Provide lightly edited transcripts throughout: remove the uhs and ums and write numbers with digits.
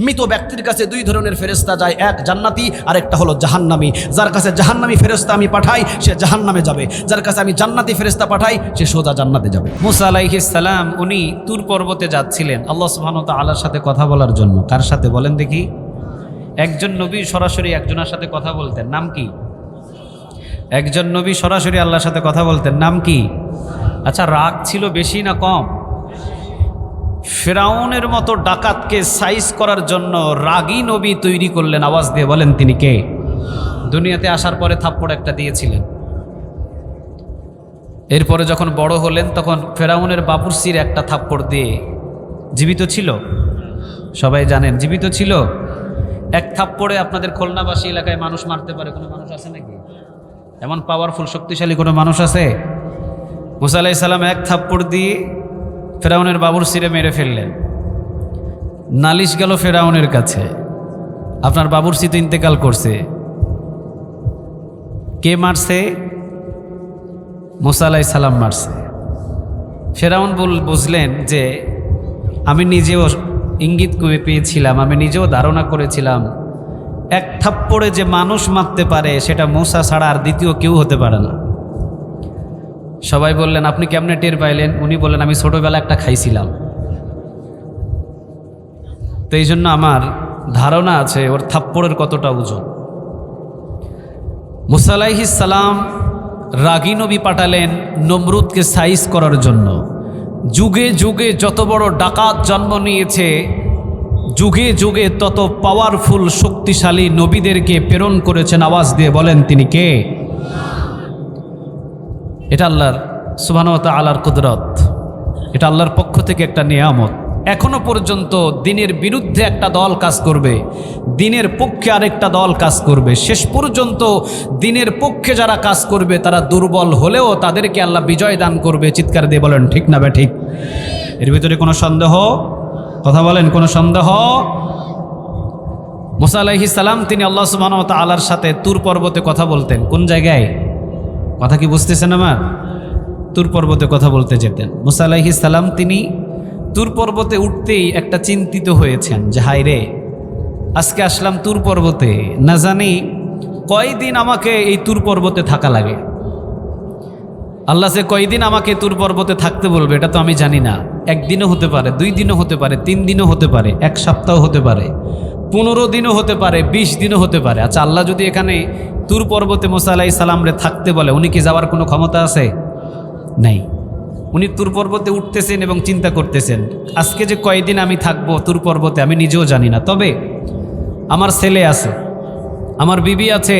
মৃত ব্যক্তির কাছে দুই ধরনের ফেরেশতা যায়, এক জান্নাতি আর একটা হলো জাহান্নামী। যার কাছে জাহান্নামী ফেরেশতা আমি পাঠাই সে জাহান্নামে যাবে, যার কাছে আমি জান্নাতি ফেরেশতা পাঠাই সে সোজা জান্নাতে যাবে। মুসা আলাইহিস সালাম উনি তুর পর্বতে যাচ্ছিলেন আল্লাহ সুবহানাহু ওয়া তাআলার সাথে কথা বলার জন্য। কার সাথে বলেন দেখি? একজন নবী সরাসরি একজনের সাথে কথা বলতেন, নাম কি? একজন নবী সরাসরি আল্লাহর সাথে কথা বলতেন, নাম কি? আচ্ছা, রাগ ছিল বেশি না কম? ফিরাউনের মতো ডাকাতকে সাইজ করার জন্য রাগী নবী তৈরি করলেন। আওয়াজ দিয়ে বলেন তিনি কে? দুনিয়াতে আসার পরে থাপ্পড় একটা দিয়েছিলেন। এরপরে যখন বড় হলেন তখন ফেরাউনের বাবুরসির একটা থাপ্পড় দিয়ে, জীবিত ছিল, সবাই জানেন জীবিত ছিল। এক থাপ্পড়ে আপনাদের খুলনাবাসী এলাকায় মানুষ মারতে পারে কোনো মানুষ আছে নাকি? এমন পাওয়ারফুল শক্তিশালী কোনো মানুষ আছে? মুসা আলাইহিস সালাম এক থাপ্পড় দিয়ে ফেরাউনের বাবুরসিরে মেরে ফেললেন। নালিশ গেল ফেরাউনের কাছে, আপনার বাবুরসি তো ইন্তেকাল করছে। কে মারছে? মুসা আলাইহিস সালাম মারছে। ফেরাউন বুঝলেন যে আমি নিজেও ইঙ্গিত করে পেয়েছিলাম, আমি নিজেও ধারণা করেছিলাম এক থাপ্পড়ে যে মানুষ মারতে পারে সেটা মুসা ছাড়া আর দ্বিতীয় কেউ হতে পারে না। সবাই বললেন আপনি কেমনে টের পাইলেন? উনি বললেন আমি ছোটবেলা একটা খাইছিলাম, তো এই জন্য আমার ধারণা আছে ওর থাপ্পড়ের কতটা ওজন। মুসা আলাইহিস সালাম রাগী নবী পাঠালেন নমরুদকে সাইজ করার জন্য। যুগে যুগে যত বড় ডাকাত জন্ম নিয়েছে, যুগে যুগে তত পাওয়ারফুল শক্তিশালী নবীদেরকে প্রেরণ করেছেন। আওয়াজ দিয়ে বলেন তিনি কে? এটা আল্লাহর সুবহানাহু ওয়া তাআলার কুদরত, এটা আল্লাহর পক্ষ থেকে একটা নিয়ামত। এখনো পর্যন্ত দিনের বিরুদ্ধে একটা দল কাজ করবে, দিনের পক্ষে আরেকটা দল কাজ করবে। শেষ পর্যন্ত দিনের পক্ষে যারা কাজ করবে তারা দুর্বল হলেও তাদেরকে আল্লাহ বিজয় দান করবে। চিৎকার দিয়ে বলেন ঠিক না ঠিক? এর ভিতরে কোনো সন্দেহ? কথা বলেন, কোনো সন্দেহ? মুসা আলাইহিস সালাম তিনি আল্লাহ সুবহানাহু ওয়া তাআলার সাথে তুর পর্বতে কথা বলতেন। কোন জায়গায়? কথা কি বুঝতেছেন আমার? তুর পর্বতে কথা বলতে যেতেন। মুসা আলাইহিস সালাম তিনি তুর পর্বতে উঠতেই একটা চিন্তিত হয়েছেন যে হায় রে, আজকে আসলাম তুর পর্বতে, না জানি কয়দিন আমাকে এই তুর পর্বতে থাকা লাগে। আল্লাহ যে কয়দিন আমাকে তুর পর্বতে থাকতে বলবে এটা তো আমি জানি না। একদিনও হতে পারে, 2 দিনও হতে পারে, 3 দিনও হতে পারে, 1 সপ্তাহ হতে পারে, 15 দিনও হতে পারে, 20 দিনও হতে পারে। আচ্ছা, আল্লাহ যদি এখানে তুর পর্বতে মুসা আলাইহিস সালামরে থাকতে বলে, উনি কি যাওয়ার কোনো ক্ষমতা আছে? নাই। উনি তুর পর্বতে উঠতেছেন এবং চিন্তা করতেছেন আজকে যে কয়দিন আমি থাকবো তুর পর্বতে আমি নিজেও জানি না। তবে আমার ছেলে আছে, আমার বিবি আছে,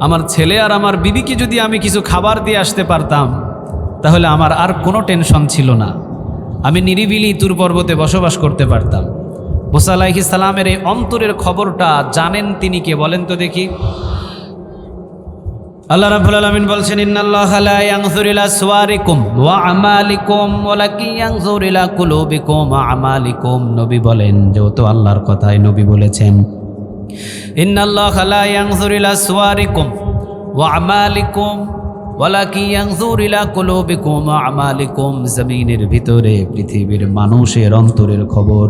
আমার ছেলে আর আমার বিবিকে যদি আমি কিছু খাবার দিয়ে আসতে পারতাম তাহলে আমার আর কোনো টেনশন ছিল না, আমি নিরিবিলি তুর পর্বতে বসবাস করতে পারতাম। মুসা আলাইহিস সালামের এই অন্তরের খবরটা জানেন তিনি কে? বলেন তো দেখি। আল্লাহ রাব্বুল আলামিন বলছেন ইন্নাল্লাহা লা ইয়ানজুরু ইলা সুওয়ারিকুম ওয়া আমালিকুম ওয়ালাকিন ইয়ানজুরু ইলা কুলুবিকুম ওয়া আমালিকুম। নবী বলেন, যেহেতু আল্লাহর কথাই নবী বলেছেন ইন্নাল্লাহা লা ইয়ানজুরু ইলা সুওয়ারিকুম ওয়া আমালিকুম ওয়ালাকিন ইয়ানজুরু ইলা কুলুবিকুম ওয়া আমালিকুম। জমিনের ভিতরে পৃথিবীর মানুষের অন্তরের খবর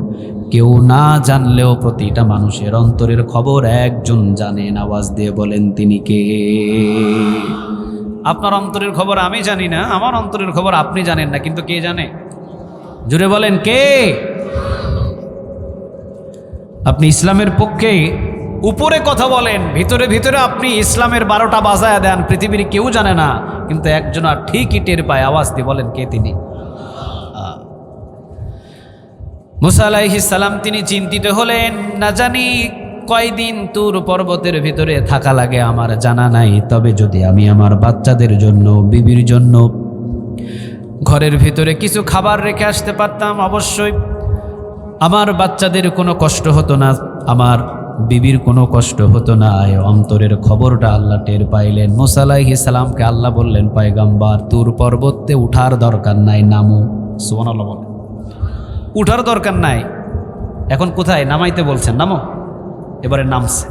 কেউ না জানলেও প্রতিটা মানুষের অন্তরের খবর একজন জানেন। আওয়াজ দিয়ে বলেন তিনি কে? আপনার অন্তরের খবর আমি জানি না, আমার অন্তরের খবর আপনি জানেন না, কিন্তু কে জানে? জুড়ে বলেন কে? আপনি ইসলামের পক্ষে উপরে কথা বলেন, ভিতরে ভিতরে আপনি ইসলামের 12টা বাজায়া দেন, পৃথিবীর কেউ জানে না, কিন্তু একজন আর ঠিকই টের পায়। আওয়াজ দিয়ে বলেন কে তিনি? মুসা আলাইহিস সালাম তিনি চিন্তিত হলেন, না জানি কয়দিন তুর পর্বতের ভিতরে থাকা লাগে আমার জানা নাই। তবে যদি আমি আমার বাচ্চাদের জন্য, বিবির জন্য ঘরের ভিতরে কিছু খাবার রেখে আসতে পারতাম, অবশ্যই আমার বাচ্চাদের কোনো কষ্ট হতো না, আমার বিবির কোনো কষ্ট হতো না। অন্তরের খবরটা আল্লাহ টের পাইলেন। মুসা আলাইহিস সালামকে আল্লাহ বললেন, পয়গম্বর তুর পর্বতে উঠার দরকার নাই, নামো। সুবহানাল্লাহ বলেন, উঠার দরকার নাই। এখন কোথায় নামাইতে বলছেন? নামো। এবারে নামছে।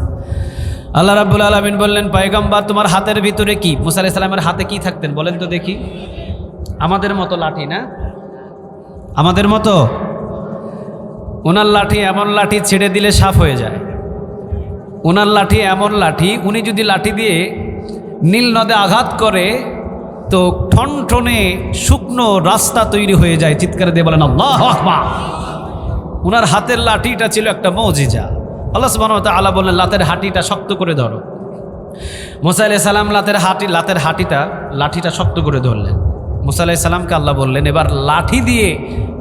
আল্লাহ রাব্বুল আলামিন বললেন, পয়গম্বর তোমার হাতের ভিতরে কি? মুসা আলাইহিস সালামের হাতে কি থাকতেন বলেন তো দেখি? আমাদের মতো লাঠি না? আমাদের মতো? ওনার লাঠি এমন লাঠি ছেড়ে দিলে সাফ হয়ে যায়। ওনার লাঠি এমন লাঠি, উনি যদি লাঠি দিয়ে নীল নদে আঘাত করে তো ঠনঠনে শুকনো রাস্তা তৈরি হয়ে যায়। চিৎকার দিয়ে বলেন আল্লাহু আকবার। ওনার হাতের লাঠিটা ছিল একটা মুজিজা। আল্লাহ সুবহানাহু ওয়া তাআলা বললেন লাতের হাঁটিটা শক্ত করে ধরো। মুসা আলাইহিস সালাম লাঠিটা শক্ত করে ধরলেন। মুসা আলাইহিস সালামকে আল্লাহ বললেন এবার লাঠি দিয়ে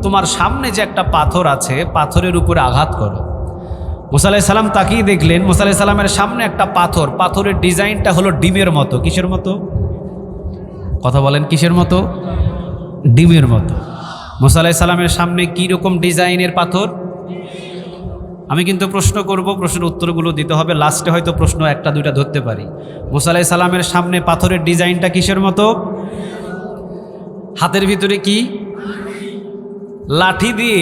তোমার সামনে যে একটা পাথর আছে পাথরের উপরে আঘাত করো। মুসা আলাইহিস সালাম তাকিয়ে দেখলেন মুসা আলাইহিস সালামের সামনে একটা পাথর, পাথরের ডিজাইনটা হলো ডিমের মতো। কিসের মতো? কথা বলেন, কিসের মতো? ডিমের মতো। মুসা আলাইহিস সালামের সামনে কি রকম ডিজাইনের পাথর? আমি কিন্তু প্রশ্ন করব, প্রশ্নের উত্তরগুলো দিতে হবে, লাস্টে হয়তো প্রশ্ন একটা দুইটা ধরতে পারি। মুসা আলাইহিস সালামের সামনে পাথরের ডিজাইনটা কিসের মতো? হাতের ভিতরে কি? লাঠি দিয়ে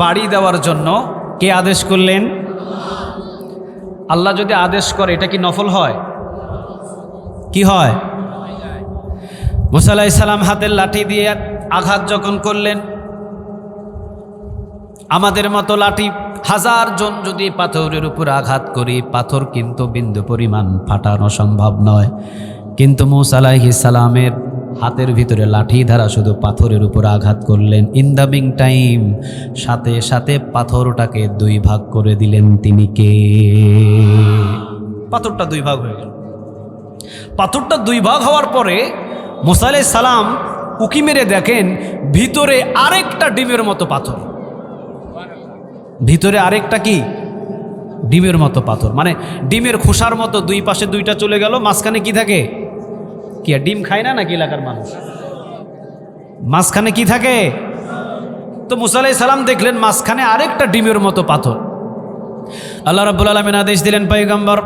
বাড়ি দেওয়ার জন্য কে আদেশ করলেন? আল্লাহ যদি আদেশ করে এটা কি নফল হয়? কি হয়? মুসা আলাইহিস সালাম হাতের লাঠি দিয়ে আঘাত যখন করলেন, আমাদের মতো লাঠি 1000 জন যদি পাথরের উপর আঘাত করি, পাথর কিন্তু বিন্দু পরিমাণ ফাটানো সম্ভব নয়। কিন্তু মুসা আলাইহিস সালামের হাতের ভিতরে লাঠি ধারা শুধু পাথরের উপর আঘাত করলেন। ইন দ্য মিং টাইম সাথে সাথে পাথরটাকে 2 ভাগ করে দিলেন। তিনি কে? পাথরটা 2 ভাগ হয়ে গেল। পাথরটা 2 ভাগ হওয়ার পরে মুসা আলাইহিস সালাম উকি মেরে দেখেন ভিতরে আরেকটা ডিমের মতো পাথর। ভিতরে আরেকটা কি? ডিমের মতো পাথর। মানে ডিমের খোসার মতো 2 পাশে 2টা চলে গেল, মাঝখানে কি থাকে? কি আর ডিম খায় না নাকি এলাকার মানুষ? মাঝখানে কি থাকে? তো মুসা আলাইহিস সালাম দেখলেন মাঝখানে আরেকটা ডিমের মতো পাথর। আল্লাহ রাব্বুল আলামিন আদেশ দিলেন পয়গম্বর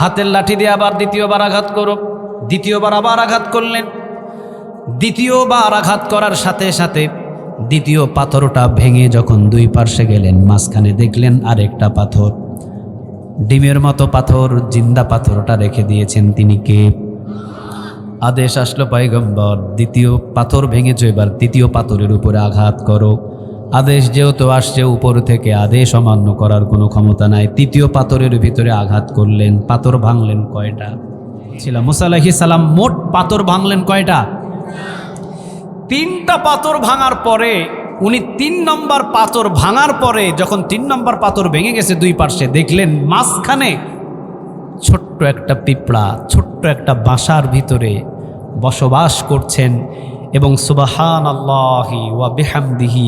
হাতের লাঠি দিয়ে আবার দ্বিতীয়বার আঘাত করো। দ্বিতীয়বার আবার আঘাত করলেন। দ্বিতীয়বার আঘাত করার সাথে সাথে দ্বিতীয় পাথরটা ভেঙে যখন 2 পার্শ্বে গেলেন, মাঝখানে দেখলেন আরেকটা পাথর, ডিমের মতো পাথর। জিন্দা পাথরটা রেখে দিয়েছেন তিনি কে? আদেশ আসলো পয়গম্বর দ্বিতীয় পাথর ভেঙেছো, এবার তৃতীয় পাথরের উপরে আঘাত করো। আদেশ যেহেতু আসছে উপর থেকে, আদেশ অমান্য করার কোনো ক্ষমতা নাই। তৃতীয় পাথরের ভিতরে আঘাত করলেন। পাথর ভাঙলেন কয়টা? ছিল মুসা আলাইহিস সালাম মোট পাথর ভাঙলেন কয়টা? 3টা পাথর ভাঙার পরে উনি 3 নম্বর পাথর ভাঙার পরে যখন 3 নম্বর পাথর ভেঙে গেছে 2 পার্শ্বে, দেখলেন মাঝখানে ছোট্ট একটা পিঁপড়া ছোট্ট একটা বাসার ভিতরে বসবাস করছেন। এবং সুবহানাল্লাহি ওয়া বিহামদিহি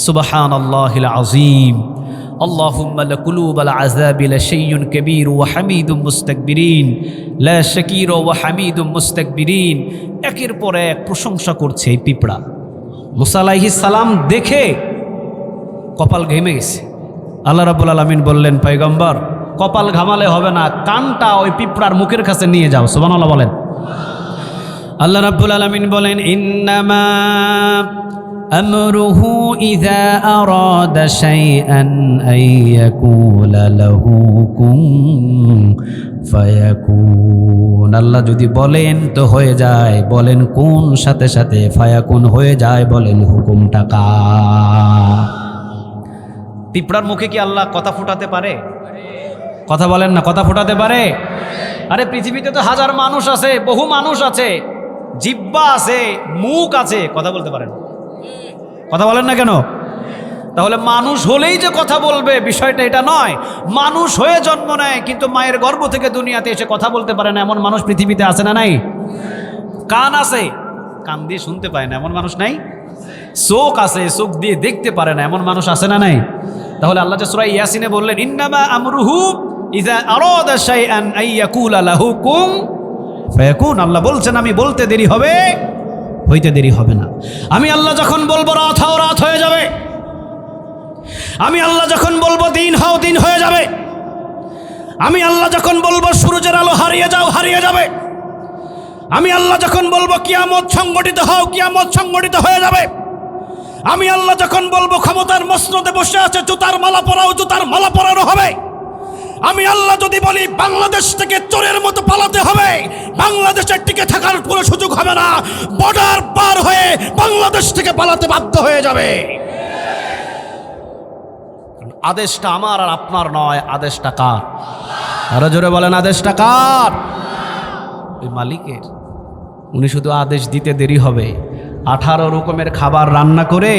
সুবহানাল্লাহিল আযীম আল্লাহুম্মা লাকুলুবাল আযাবি লাশাইয়ুন কাবীর ওয়া হামিদুম মুস্তাকবিরিন লা শাকির ওয়া হামিদুম মুস্তাকবিরিন। একের পর এক প্রশংসা করছে এই পিঁপড়া। মুসা আলাইহিস সালাম দেখে কপাল ঘেমে গেছে। আল্লাহ রাব্বুল আলামিন বললেন পয়গম্বর কপাল ঘামালে হবে না, কানটা ওই পিঁপড়ার মুখের কাছে নিয়ে যাও। সুবহানাল্লাহ বলেন। আল্লাহ রাব্বুল আলামিন বলেন ইন্নামা আমরুহু ইযা আরাদা শাইআন আইয়াকুলা লাহু কুন ফায়াকুন। আল্লাহ যদি বলেন তো হয়ে যায়, বলেন কোন সাথে সাথে ফায়াকুন হয়ে যায়, বলেন হুকুমটা কার? পিঁপড়ার মুখে কি আল্লাহ কথা ফুটাতে পারে? কথা বলেন না, কথা ফুটাতে পারে? আরে পৃথিবীতে তো হাজার মানুষ আছে, বহু মানুষ আছে, জিহ্বা আছে, মুখ আছে, কথা বলতে পারেন। কথা বলেন না কেন? তাহলে মানুষ হলেই যে কথা বলবে বিষয়টা এটা নয়। মানুষ হয়ে জন্ম নেয় কিন্তু মায়ের গর্ভ থেকে দুনিয়াতে এসে কথা বলতে পারে না এমন মানুষ পৃথিবীতে আছে না নাই? কান আছে, কান দিয়ে শুনতে পায় না এমন মানুষ নাই? চোখ আছে, চোখ দিয়ে দেখতে পারে না এমন মানুষ আছে না নাই? তাহলে আল্লাহ যে সূরা ইয়াসিনে বললেন ইন্নামা আমরুহু ইযা আরাদা শাইআন আইয়াকুলা লাহু কুন ফায়াকুন। আল্লাহ বলছেন আমি বলতে দেরি হবে, হইতে দেরি হবে না। আমি আল্লাহ যখন বলবো রাত হও রাত হয়ে যাবে। আমি আল্লাহ যখন বলবো দিন হও দিন হয়ে যাবে। আমি আল্লাহ যখন বলবো সূর্যের আলো হারিয়ে যাও হারিয়ে যাবে। আমি আল্লাহ যখন বলবো কিয়ামত সংগঠিত হও কিয়ামত সংগঠিত হয়ে যাবে। আমি আল্লাহ যখন বলবো ক্ষমতার মসনদে বসে আছে জুতার মালা পরাও জুতার মালা পরানো হবে। আমি আল্লাহ যদি বলি বাংলাদেশ থেকে চোরের মতো পালাতে হবে, বাংলাদেশের টিকে থাকার কোনো সুযোগ হবে না, বর্ডার পার হয়ে বাংলাদেশ থেকে পালাতে বাধ্য হয়ে যাবে। আদেশটা আমার আর আপনার নয়, আদেশটা কার? আরো জোরে বলেন, আদেশটা কার? ওই মালিকের। উনি শুধু আদেশ দিতে দেরি হবে। 18 রকমের খাবার রান্না করে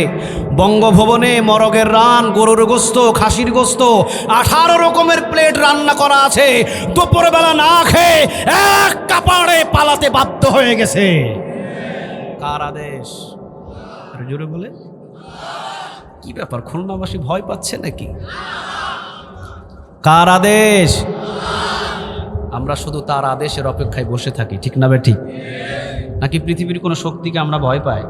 বঙ্গভবনে মরগের রান, গরুর গোস্ত, খাসির গোস্ত, 18 রকমের প্লেট রান্না করা আছে। দুপুরবেলা না খেয়ে এক কাপড়ে পালাতে বাধ্য হয়ে গেছে। কার আদেশ? আরো জোরে বলে। কি ব্যাপার, খুলনাবাসী ভয় পাচ্ছে নাকি? কার আদেশ? আমরা শুধু তার আদেশের অপেক্ষায় বসে থাকি, ঠিক না ঠিক? নাকি পৃথিবীর কোনো শক্তিকে আমরা ভয় পাই?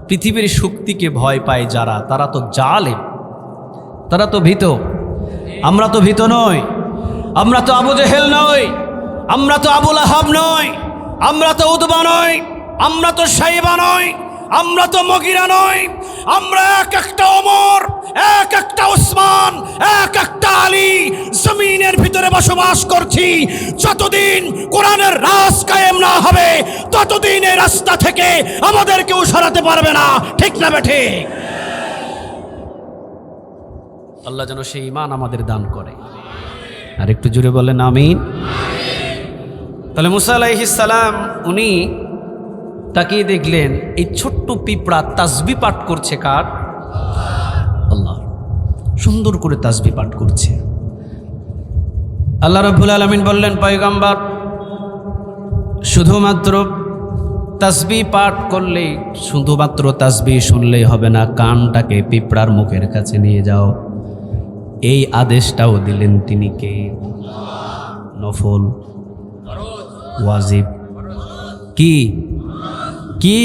পৃথিবীর শক্তিকে ভয় পায় যারা, তারা তো জালেম, তারা তো ভীত। আমরা তো ভীত নই, আমরা তো আবু জেহেল নই, আমরা তো আবু লাহাব নই, আমরা তো উতবা নই, আমরা তো সাইবা নই, আমরা তো মগিরা নই। আমরা এক একটা ওমর, এক একটা ওসমান, এক একটা আলী জমিনের ভিতরে বসবাস করছি। যতদিন কোরআনের রাজ কায়েম না হবে ততদিন এই রাস্তা থেকে আমাদের কেউ সরাতে পারবে না, ঠিক না বেঠে? আল্লাহ যেন সেই ঈমান আমাদের দান করে। আর একটু জোরে বলেন আমিন। তাহলে মুসা আলাইহিস সালাম উনি তাকিয়ে দেখলেন এই ছোট্ট পিঁপড়া তাসবিহ পাঠ করছে। কার? আল্লাহ। সুন্দর করে তাসবিহ পাঠ করছে। আল্লাহ রাব্বুল আলামিন বললেন, পয়গম্বর শুধুমাত্র তাসবিহ পাঠ করলে, শুধুমাত্র তাসবিহ শুনলেই হবে না, কানটাকে পিঁপড়ার মুখের কাছে নিয়ে যাও। এই আদেশটাও দিলেন তিনি কে? নফল, ওয়াজিব, কি কি?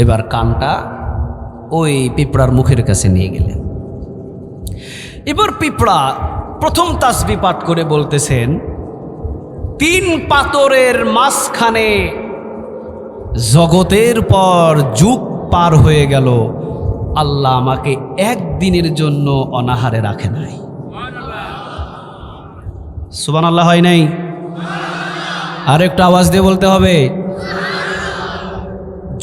এবার কানটা ওই পিঁপড়ার মুখের কাছে নিয়ে গেলেন। এবার পিঁপড়া প্রথম তাসবিহ পাঠ করে বলতেছেন, 3 পাথরের মাঝখানে জগতের পর যুগ পার হয়ে গেল, আল্লাহ আমাকে একদিনের জন্য অনাহারে রাখে নাই। সুবহানাল্লাহ হয় নাই? আর একটু আওয়াজ দিয়ে বলতে হবে।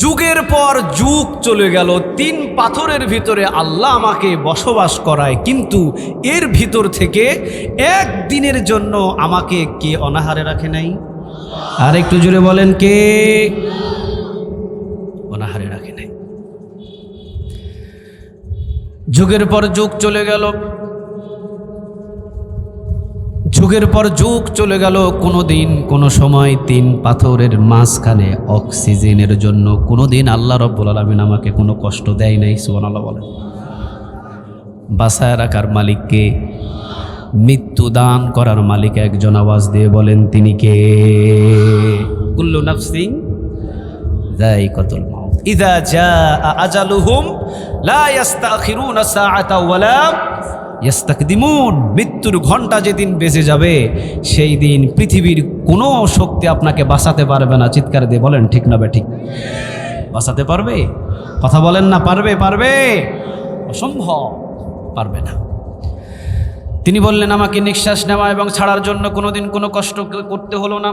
যুগের পর যুগ চলে গেল, 3 পাথরের ভিতরে আল্লাহ আমাকে বসবাস করায়, কিন্তু এর ভিতর থেকে একদিনের জন্য আমাকে কে অনাহারে রাখে নাই? আর একটু জোরে বলেন, কে অনাহারে রাখে নাই? যুগের পর যুগ চলে গেল, যুগের পর যুগ চলে গেল, কোনোদিন কোনো সময় 3 পাথরের মাঝখানে অক্সিজেনের জন্য কোনোদিন আল্লাহ রাব্বুল আলামিন আমাকে কোনো কষ্ট দেয় নাই। সুবহানাল্লাহ বলেন। বাঁচায় রাখার মালিককে, মৃত্যু দান করার মালিক একজন, আওয়াজ দিয়ে বলেন তিনি কে? কুল্লু নাফসিন যায়িকাতুল মাউত, ইযা জাআ আজালুহুম লা ইস্তাখিরুনা সাআতা ওয়ালা ইস্তাকদিমুন। মৃত্যুর ঘণ্টা যেদিন বেজে যাবে সেই দিন পৃথিবীর কোনো শক্তি আপনাকে বাঁচাতে পারবে না। চিৎকার দিয়ে বলেন ঠিক না ঠিক? বাঁচাতে পারবে? কথা বলেন না, পারবে? পারবে? অসম্ভব, পারবে না। তিনি বললেন, আমাকে নিঃশ্বাস নেওয়া এবং ছাড়ার জন্য কোনোদিন কোনো কষ্ট করতে হলো না।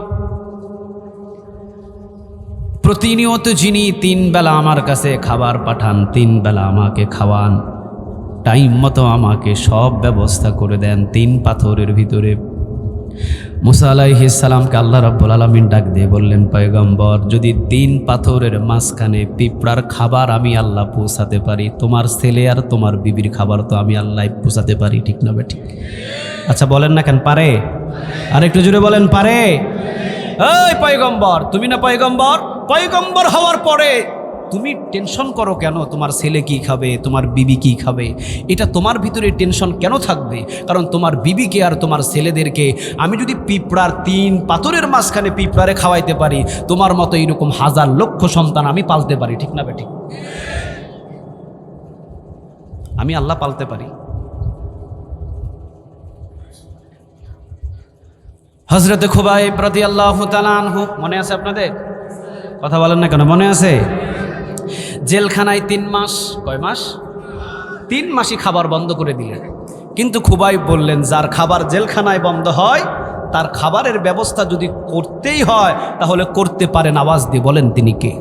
প্রতিনিয়ত যিনি 3 বেলা আমার কাছে খাবার পাঠান, 3 বেলা আমাকে খাওয়ান, টাইম মতো আমাকে সব ব্যবস্থা করে দেন, 3 পাথরের ভিতরে। মুসা আলাইহিস সালামকে আল্লাহ রাব্বুল আলামিন ডাক দিয়ে বললেন, পয়গম্বর যদি 3 পাথরের মাঝখানে পিঁপড়ার খাবার আমি আল্লাহ পৌঁছাতে পারি, তোমার ছেলে আর তোমার বিবির খাবার তো আমি আল্লাহ পৌঁছাতে পারি, ঠিক না ঠিক? আচ্ছা বলেন না কেন পারে? আর একটু জোরে বলেন, পারে? এই পয়গম্বর, তুমি না পয়গম্বর? পয়গম্বর হওয়ার পরে তুমি টেনশন করো কেন? তোমার ছেলে কি খাবে, তোমার বিবি কি খাবে, এটা তোমার ভিতরে টেনশন কেন থাকবে? কারণ তোমার বিবিকে আর তোমার ছেলেদেরকে আমি যদি পিঁপড়ার 3 পাথরের মাঝখানে পিঁপড়ারে খাওয়াইতে পারি, তোমার মতো এরকম হাজার লক্ষ সন্তান আমি পালতে পারি, ঠিক না ঠিক? আমি আল্লাহ পালতে পারি। হযরত খুবাইব রাদিয়াল্লাহু তাআলা আনহু, মনে আছে আপনাদের? কথা বলেন না কেন? মনে আছে? জেলখানায় 3 মাস, কয় মাস? 3 মাসই খাবার বন্ধ করে দিলেন। কিন্তু খুবাইব বললেন, যার খাবার জেলখানায় বন্ধ হয় তার খাবারের ব্যবস্থা যদি করতেই হয় তাহলে করতে পারেন। আওয়াজ দিয়ে বলেন তিনি কে?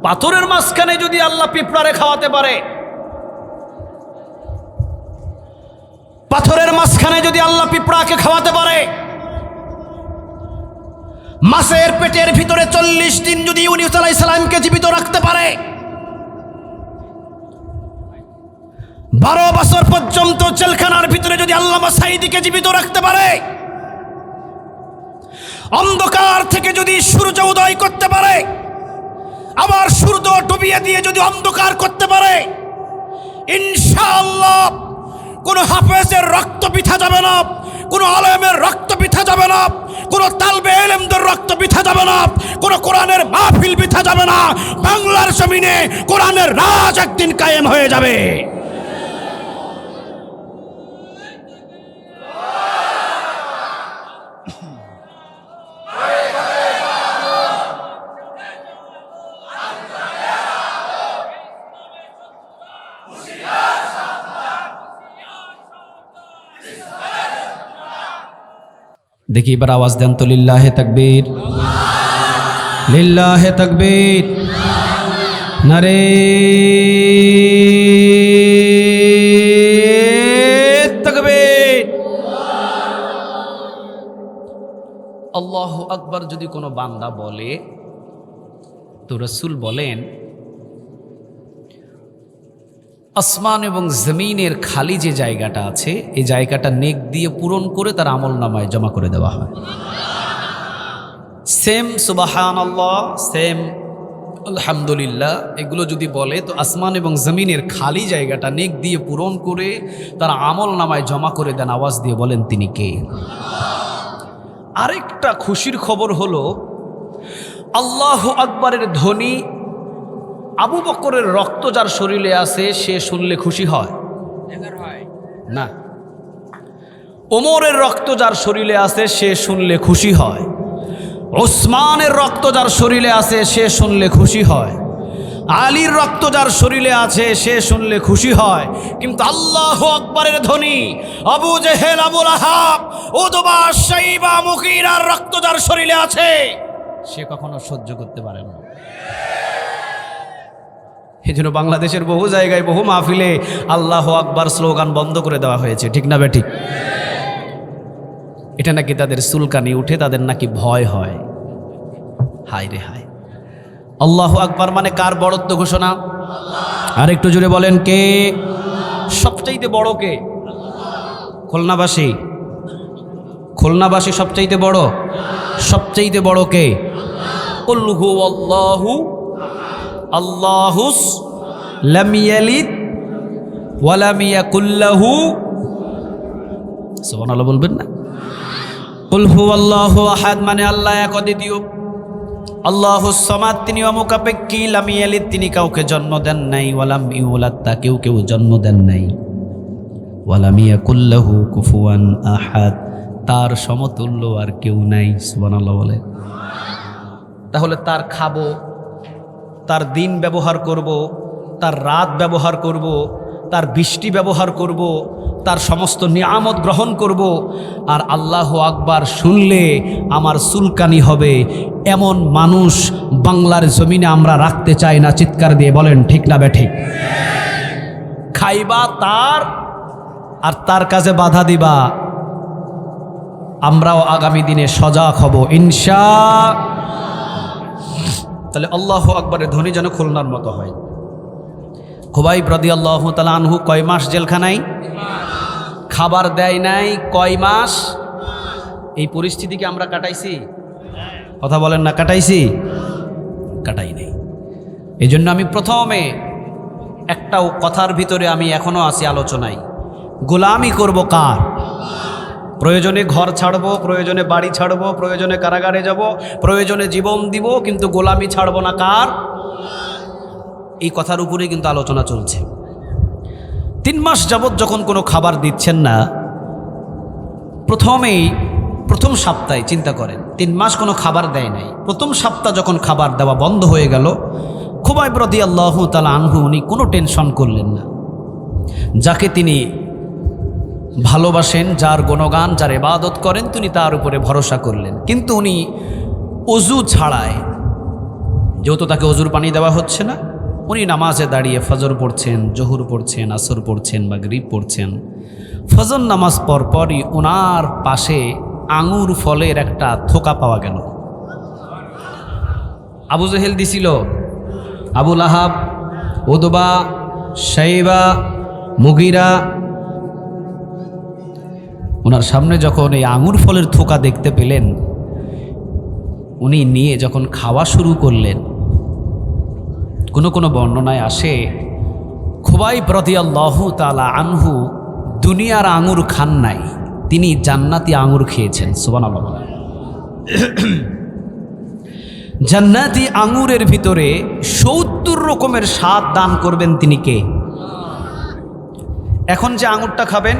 পাথরের মাঝখানে যদি আল্লাহ পিঁপড়ারে খাওয়াতে পারে, পাথরের মাঝখানে যদি আল্লাহ পিঁপড়াকে খাওয়াতে পারে, মাছের পেটের ভিতরে 40 দিন যদি ইউনূস আলাইহিস সালামকে জীবিত রাখতে পারে, 12 বছর পর্যন্ত জেলখানার ভিতরে যদি আল্লামা সাঈদীকে জীবিত রাখতে পারে, অন্ধকার থেকে যদি সূর্য উদয় করতে পারে, আবার সূর্য ডুবিয়ে দিয়ে যদি অন্ধকার করতে পারে, ইনশাআল্লাহ কোন হাফেজের রক্ত বৃথা যাবে না, কোন আলেমের রক্ত বৃথা যাবে না, কোন তালবে ইলমদের রক্ত বৃথা যাবে না, কোন কোরআনের মাহফিল বৃথা যাবে না। বাংলার জমিনে কোরআনের রাজ একদিন কায়েম হয়ে যাবে। দেখি এবার আওয়াজ দেন তো, লিল্লাহে তাকবীর, লিল্লাহে তাকবীর, নারে তাকবীর। আল্লাহু আকবার যদি কোনো বান্দা বলে তো রাসূল বলেন, আসমান এবং জমিনের খালি যে জায়গাটা আছে, এই জায়গাটা নেক দিয়ে পূরণ করে তার আমল নামায় জমা করে দেওয়া হয়। সেম সুবহানাল্লাহ, সেম আলহামদুলিল্লাহ, এগুলো যদি বলে তো আসমান এবং জমিনের খালি জায়গাটা নেক দিয়ে পূরণ করে তার আমল নামায় জমা করে দেন। আওয়াজ দিয়ে বলেন তিনি কে? আরেকটা খুশির খবর হলো, আল্লাহু আকবারের ধ্বনি আবু বকরের রক্ত যার শরীরে আছে সে শুনলে খুশি হয় না, ওমরের রক্ত যার শরীরে আছে সে শুনলে খুশি হয়, ওসমানের রক্ত যার শরীরে আছে সে শুনলে খুশি হয়, আলীর রক্ত যার শরীরে আছে সে শুনলে খুশি হয়। কিন্তু আল্লাহু আকবারের ধ্বনি আবু জেহেল, আবু লাহাব, উতবা, শাইবা, মুগীরার রক্ত যার শরীরে আছে সে কখনো সহ্য করতে পারে না। এই জন্য বাংলাদেশের বহু জায়গায় বহু মাহফিলে আল্লাহু আকবার স্লোগান বন্ধ করে দেওয়া হয়েছে, ঠিক না বেঠিক? এটা নাকি তাদের চুলকানি উঠে, তাদের নাকি ভয় হয়। হায় রে হায়! আল্লাহু আকবার মানে কার বড়ত্ব ঘোষণা? আর একটু জোরে বলেন, কে সবচাইতে বড়? কে? খুলনাবাসী, খুলনাবাসী সবচাইতে বড়? সবচাইতে বড় কে? কুল হুয়াল্লাহু আল্লাহুস লাম ইয়ালিদ ওয়া লাম ইয়াকুল লাহু, সুবহানাল্লাহ বলবেন না? কুল হুয়াল্লাহু আহাদ মানে আল্লাহ এক অদ্বিতীয়, আল্লাহুস সামাদ তিনি অমুখাপেক্ষী, লাম ইয়ালিদ তিনি কাউকে জন্ম দেন নাই, ওয়া লাম ইউলাদ তাকেও কেউ জন্ম দেন নাই, ওয়া লাম ইয়াকুল লাহু কুফুয়ান আহাদ তার সমতুল্য আর কেউ নাই। সুবহানাল্লাহ বলে। তাহলে তার খাবো, তার দিন ব্যবহার করব, তার রাত ব্যবহার করব, তার বৃষ্টি ব্যবহার করব, তার সমস্ত নিয়ামত গ্রহণ করব, আর আল্লাহু আকবার শুনলে আমার চুলকানি হবে, এমন মানুষ বাংলার জমিনে আমরা রাখতে চাই না। চিৎকার দিয়ে বলেন ঠিক না বেঠিক? খাইবা তার আর তার কাজে বাধা দিবা, আমরাও আগামী দিনে সজাগ হব ইনশাআল্লাহ। তাহলে আল্লাহু আকবারের ধ্বনি যেন খুলনার মতো হয়। খুবাইব রাদিয়াল্লাহু তাআলা আনহু কয় মাস জেলখানায়? খাবার দেয় নাই কয় মাস? এই পরিস্থিতিকে আমরা কাটাইছি? কথা বলেন না, কাটাইছি? কাটাই নেই। এই জন্য আমি প্রথমে একটাও কথার ভিতরে আমি এখনো আছি আলোচনায়, গোলামি করব কার? প্রয়োজনে ঘর ছাড়বো, প্রয়োজনে বাড়ি ছাড়বো, প্রয়োজনে কারাগারে যাব, প্রয়োজনে জীবন দিব, কিন্তু গোলামি ছাড়বো না কার? এই কথার উপরে কিন্তু আলোচনা চলছে। 3 মাস যাবৎ যখন কোনো খাবার দিচ্ছেন না, প্রথম সপ্তাহে চিন্তা করেন 3 মাস কোনো খাবার দেয় নাই, প্রথম সপ্তাহ যখন খাবার দেওয়া বন্ধ হয়ে গেল, খুবাইব রাদিয়াল্লাহু তাআলা আনহু উনি কোনো টেনশন করলেন না। যাকে তিনি ভালোবাসেন, যার গুণগান, যার ইবাদত করেন, তিনি তার উপরে ভরসা করলেন। কিন্তু উনি অজু ছাড়ায় যেহেতু তাকে অজুর পানি দেওয়া হচ্ছে না, উনি নামাজে দাঁড়িয়ে ফজর পড়ছেন, জহুর পড়ছেন, আসর পড়ছেন, মাগরিব পড়ছেন। ফজর নামাজ পরপরই ওনার পাশে আঙুর ফলের একটা থোকা পাওয়া গেল। আবু জেহেল দিছিল, আবু লাহাব, উদবা, শাইবা, মুগিরা, ওনার সামনে যখন এই আঙুর ফলের থোকা দেখতে পেলেন, উনি নিয়ে যখন খাওয়া শুরু করলেন, কোনো কোনো বর্ণনায় আসে খুবাইব রাদিয়াল্লাহু তাআলা আনহু দুনিয়ার আঙুর খান নাই, তিনি জান্নাতি আঙুর খেয়েছেন। সুবহানাল্লাহ। জান্নাতি আঙুরের ভিতরে ৭০ রকমের স্বাদ দান করবেন তিনি কে? এখন যে আঙুরটা খাবেন,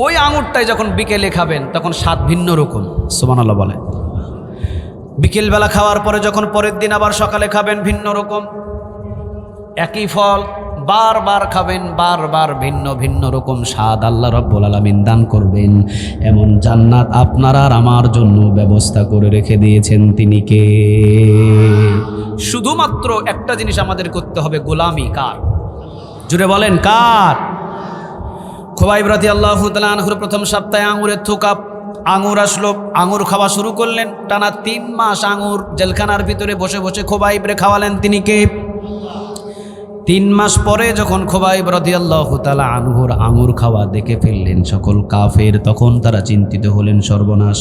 ওই আঙুরটাই যখন বিকেলে খাবেন তখন স্বাদ ভিন্ন রকম। সুবহানাল্লাহ বলে। বিকেলবেলা খাওয়ার পরে যখন পরের দিন আবার সকালে খাবেন ভিন্ন রকম। একই ফল বারবার খাবেন, বারবার ভিন্ন ভিন্ন রকম স্বাদ আল্লাহ রাব্বুল আলামিন দান করবেন। এমন জান্নাত আপনার আর আমার জন্য ব্যবস্থা করে রেখে দিয়েছেন তিনি কে? শুধুমাত্র একটা জিনিস আমাদের করতে হবে, গোলামি। কার? জুড়ে বলেন কার? খুবাইব রাদিয়াল্লাহু তাআলা আনহুর প্রথম সপ্তাহে আঙুরের থোকা আঙুর আসলো, আঙুর খাওয়া শুরু করলেন। টানা 3 মাস আঙুর জেলখানার ভিতরে বসে বসে খুবাইবরে খাওয়ালেন তিনি কে? 3 মাস পরে যখন খুবাইব রাদিয়াল্লাহু তাআলা আনহুর আঙুর খাওয়া দেখে ফেললেন সকল কাফের, তখন তারা চিন্তিত হলেন, সর্বনাশ,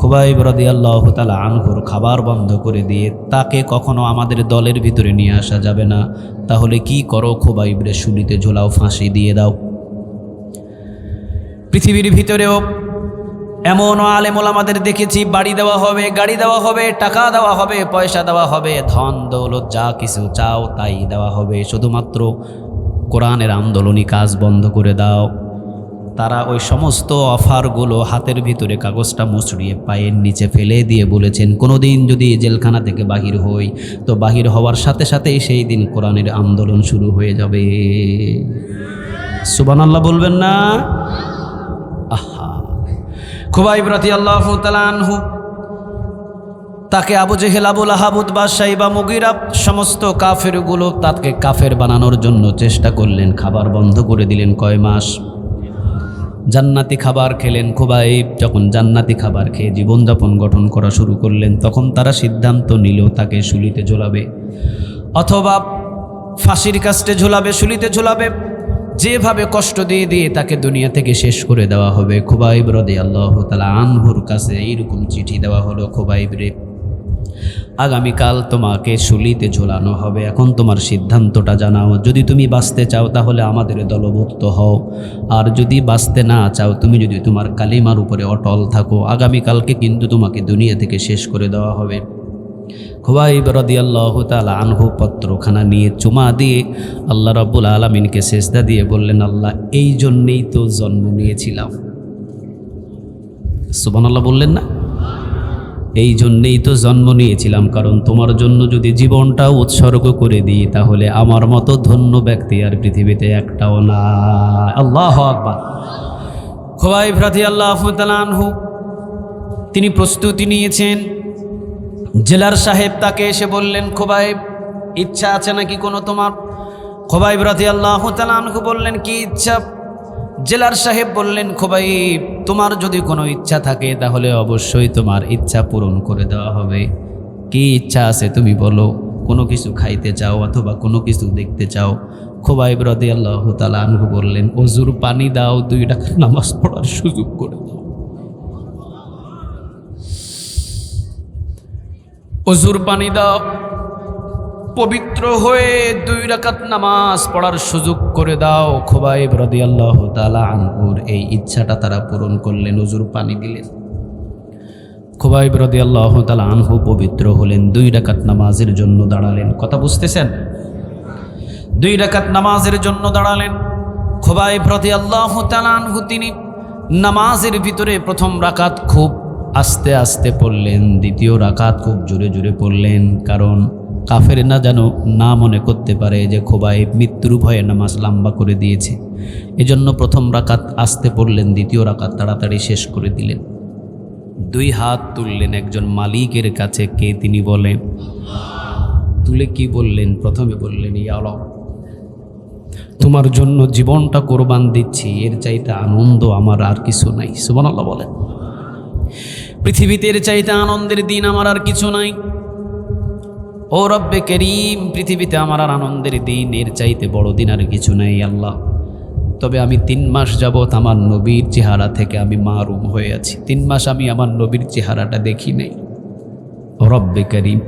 খুবাইব রাদিয়াল্লাহু তাআলা আনহুর খাবার বন্ধ করে দিয়ে তাকে কখনো আমাদের দলের ভিতরে নিয়ে আসা যাবে না। তাহলে কি করো, খুবাইবরে শুলিতে ঝোলাও, ফাঁসি দিয়ে দাও। পৃথিবীর ভিতরেও এমন আলেম ওলামাদের দেখেছি, বাড়ি দেওয়া হবে, গাড়ি দেওয়া হবে, টাকা দেওয়া হবে, পয়সা দেওয়া হবে, ধন দৌলত যা কিছু চাও তাই দেওয়া হবে, শুধুমাত্র কোরআনের আন্দোলনী কাজ বন্ধ করে দাও। তারা ওই সমস্ত অফারগুলো হাতের ভিতরে কাগজটা মুচড়িয়ে পায়ের নিচে ফেলে দিয়ে বলেছেন, কোনোদিন যদি জেলখানা থেকে বাহির হই তো বাহির হওয়ার সাথে সাথেই সেই দিন কোরআনের আন্দোলন শুরু হয়ে যাবে। সুবহানাল্লাহ বলবেন না? আহা, খুবাইব রাদিয়াল্লাহু তাআলা আনহু তাকে আবু জেহেল, আবু লাহাব, উতবা, শাইবা, মুগিরা সমস্ত কাফেরগুলো তাকে কাফের বানানোর জন্য চেষ্টা করলেন। খাবার বন্ধ করে দিলেন কয় মাস। জান্নাতি খাবার খেলেন খুবাইব। যখন জান্নাতি খাবার খেয়ে জীবনযাপন গঠন করা শুরু করলেন, তখন তারা সিদ্ধান্ত নিল তাকে শুলিতে ঝোলাবে অথবা ফাঁসির কাস্টে ঝোলাবে, শুলিতে ঝোলাবে। যেভাবে কষ্ট দিয়ে দিয়ে তাকে দুনিয়া থেকে শেষ করে দেওয়া হবে। খুবাইব রাদিয়াল্লাহু তাআলা আনহুর কাছে এইরকম চিঠি দেওয়া হলো, খুবাইব রে, আগামীকাল তোমাকে শুলিতে ঝোলানো হবে, এখন তোমার সিদ্ধান্তটা জানাও। যদি তুমি বাঁচতে চাও তাহলে আমাদের দলভুক্ত হও, আর যদি বাঁচতে না চাও, তুমি যদি তোমার কালিমার উপরে অটল থাকো, আগামীকালকে কিন্তু তোমাকে দুনিয়া থেকে শেষ করে দেওয়া হবে। খুবাইব রাদিয়াল্লাহু তাআলা আনহু পত্রখানা নিয়ে চুমা দিয়ে আল্লাহ রাব্বুল আলামিনকে সেজদা দিয়ে বললেন, আল্লাহ, এই জন্যেই তো জন্ম নিয়েছিলাম। সুবহানাল্লাহ বললেন না? এই জন্যেই তো জন্ম নিয়েছিলাম, কারণ তোমার জন্য যদি জীবনটা উৎসর্গ করে দিই তাহলে আমার মতো ধন্য ব্যক্তি আর পৃথিবীতে একটাও না। আল্লাহু আকবার। খুবাইব রাদিয়াল্লাহু তাআলা আনহু তিনি প্রস্তুতি নিয়েছেন। জেলার সাহেব তাকে এসে বললেন, খুবাইব, ইচ্ছা আছে নাকি কোনো তোমার? খুবাইব রাদিয়াল্লাহু তাআলা আনহু বললেন, কি ইচ্ছা? জেলার সাহেব বললেন, খুবাইব, তোমার যদি কোনো ইচ্ছা থাকে তাহলে অবশ্যই তোমার ইচ্ছা পূরণ করে দেওয়া হবে। কি ইচ্ছা আছে তুমি বলো? কোনো কিছু খাইতে চাও অথবা কোনো কিছু দেখতে চাও? খুবাইব রাদিয়াল্লাহু তাআলা আনহু বললেন, অজুর পানি দাও, 2 রাকাত নামাজ পড়ার সুযোগ করে দাও। অজুর পানি দাও, পবিত্র হয়ে 2 রাকাত নামাজ পড়ার সুযোগ করে দাও। খুবাইব রাদিয়াল্লাহু তাআলা আনহুর এই ইচ্ছাটা তারা পূরণ করলেন, অজুর পানি দিলেন। খুবাইব রাদিয়াল্লাহু তাআলা আনহু পবিত্র হলেন, 2 রাকাত নামাজের জন্য দাঁড়ালেন। কথা বুঝতেছেন? 2 রাকাত নামাজের জন্য দাঁড়ালেন। খুবাইব রাদিয়াল্লাহু তাআলা আনহু তিনি নামাজের ভিতরে প্রথম রাকাত খুব আস্তে আস্তে পড়লেন, দ্বিতীয় রাকাত খুব জোরে জোরে পড়লেন, কারণ কাফের না যেন না মনে করতে পারে যে খুবাইব মৃত্যুর ভয়ে নামাজ লম্বা করে দিয়েছে। এজন্য প্রথম রাকাত আস্তে পড়লেন, দ্বিতীয় রাকাত তাড়াতাড়ি শেষ করে দিলেন। দুই হাত তুললেন একজন মালিকের কাছে। কে তিনি বলেন? তুলে কি বললেন? প্রথমে বললেন, ইয়া আল্লাহ, তোমার জন্য জীবনটা কোরবান দিচ্ছি, এর চাইতে আনন্দ আমার আর কিছু নাই। সুবহানাল্লাহ বলেন। পৃথিবীতে এর চাইতে আনন্দের দিন আমার আর কিছু নাই। ও রব্বে করিম, পৃথিবীতে আমার আর আনন্দের দিন এর চাইতে বড় দিন আর কিছু নাই আল্লাহ। তবে আমি 3 মাস যাবৎ আমার নবীর চেহারা থেকে আমি মারুম হয়ে আছি। 3 মাস আমি আমার নবীর চেহারাটা দেখি নাই। ও রব্বে করিম,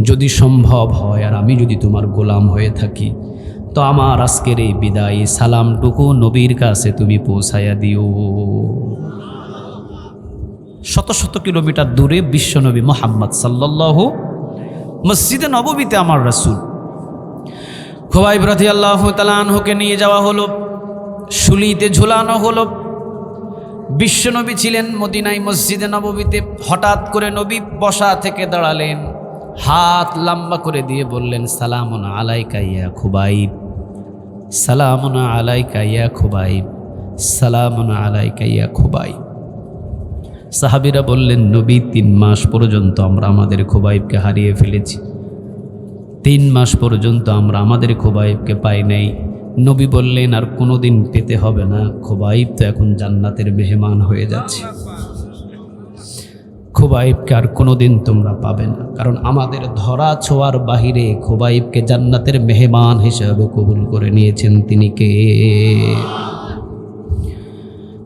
যদি সম্ভব হয় আর আমি যদি তোমার গোলাম হয়ে থাকি, তো আমার আজকের এই বিদায়ী সালামটুকু নবীর কাছে তুমি পৌঁছায়া দিও। শত শত কিলোমিটার দূরে বিশ্বনবী মুহাম্মদ সাল্লাল্লাহু মসজিদে নববীতে আমার রাসূল খুবাইব রাদিয়াল্লাহু তাআলা আনহুকে নিয়ে যাওয়া হলো, শুলিতে ঝুলানো হলো। বিশ্বনবী ছিলেন মদিনায় মসজিদে নববীতে। হঠাৎ করে নবী বসা থেকে দাঁড়ালেন, হাত লম্বা করে দিয়ে বললেন, সালামুন আলাইকা ইয়া খুবাইব, সালামুন আলাইকা ইয়া খুবাইব, সালামুন আলাইকা ইয়া খুবাইব। সাহাবীরা বললেন, নবী 3 মাস পর্যন্ত আমরা আমাদের খুবাইবকে হারিয়ে ফেলেছি। 3 মাস পর্যন্ত আমরা আমাদের খুবাইবকে পাই নাই। নবী বললেন, আর কোনোদিন পেতে হবে না, খুবাইব তো এখন জান্নাতের মেহমান হয়ে যাচ্ছে। খুবাইবকে আর কোনোদিন তোমরা পাবে না, কারণ আমাদের ধরা ছোঁয়ার বাহিরে খুবাইবকে জান্নাতের মেহমান হিসেবে কবুল করে নিয়েছেন তিনি কে?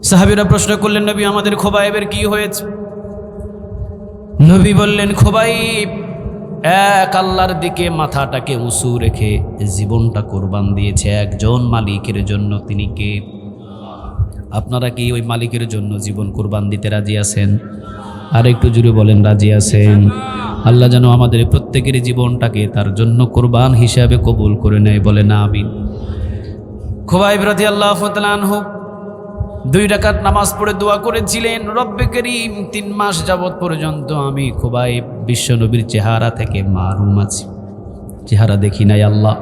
সাহাবীরা প্রশ্ন করলেন, নবী আমাদের খুবাইবের কি হয়েছে? নবী বললেন, খুবাইব এক আল্লাহর দিকে মাথাটাকে উঁচু রেখে জীবনটা কোরবান দিয়েছে একজন মালিকের জন্য। তিনি কে? আপনারা কি ওই মালিকের জন্য জীবন কোরবান দিতে রাজি আছেন? আর একটু জুড়ে বলেন, রাজি আছেন? আল্লাহ যেন আমাদের প্রত্যেকের জীবনটাকে তার জন্য কোরবান হিসাবে কবুল করে নেয়, বলে না আমিন। খুবাইব রাদিয়াল্লাহু তাআলা আনহু 2 রাকাত নামাজ পড়ে দোয়া করেছিলেন, রব্বে করিম 3 মাস যাবৎ পর্যন্ত আমি খুবাইব বিশ্বনবীর চেহারা থেকে মারুম আছি, চেহারা দেখি নাই। আল্লাহ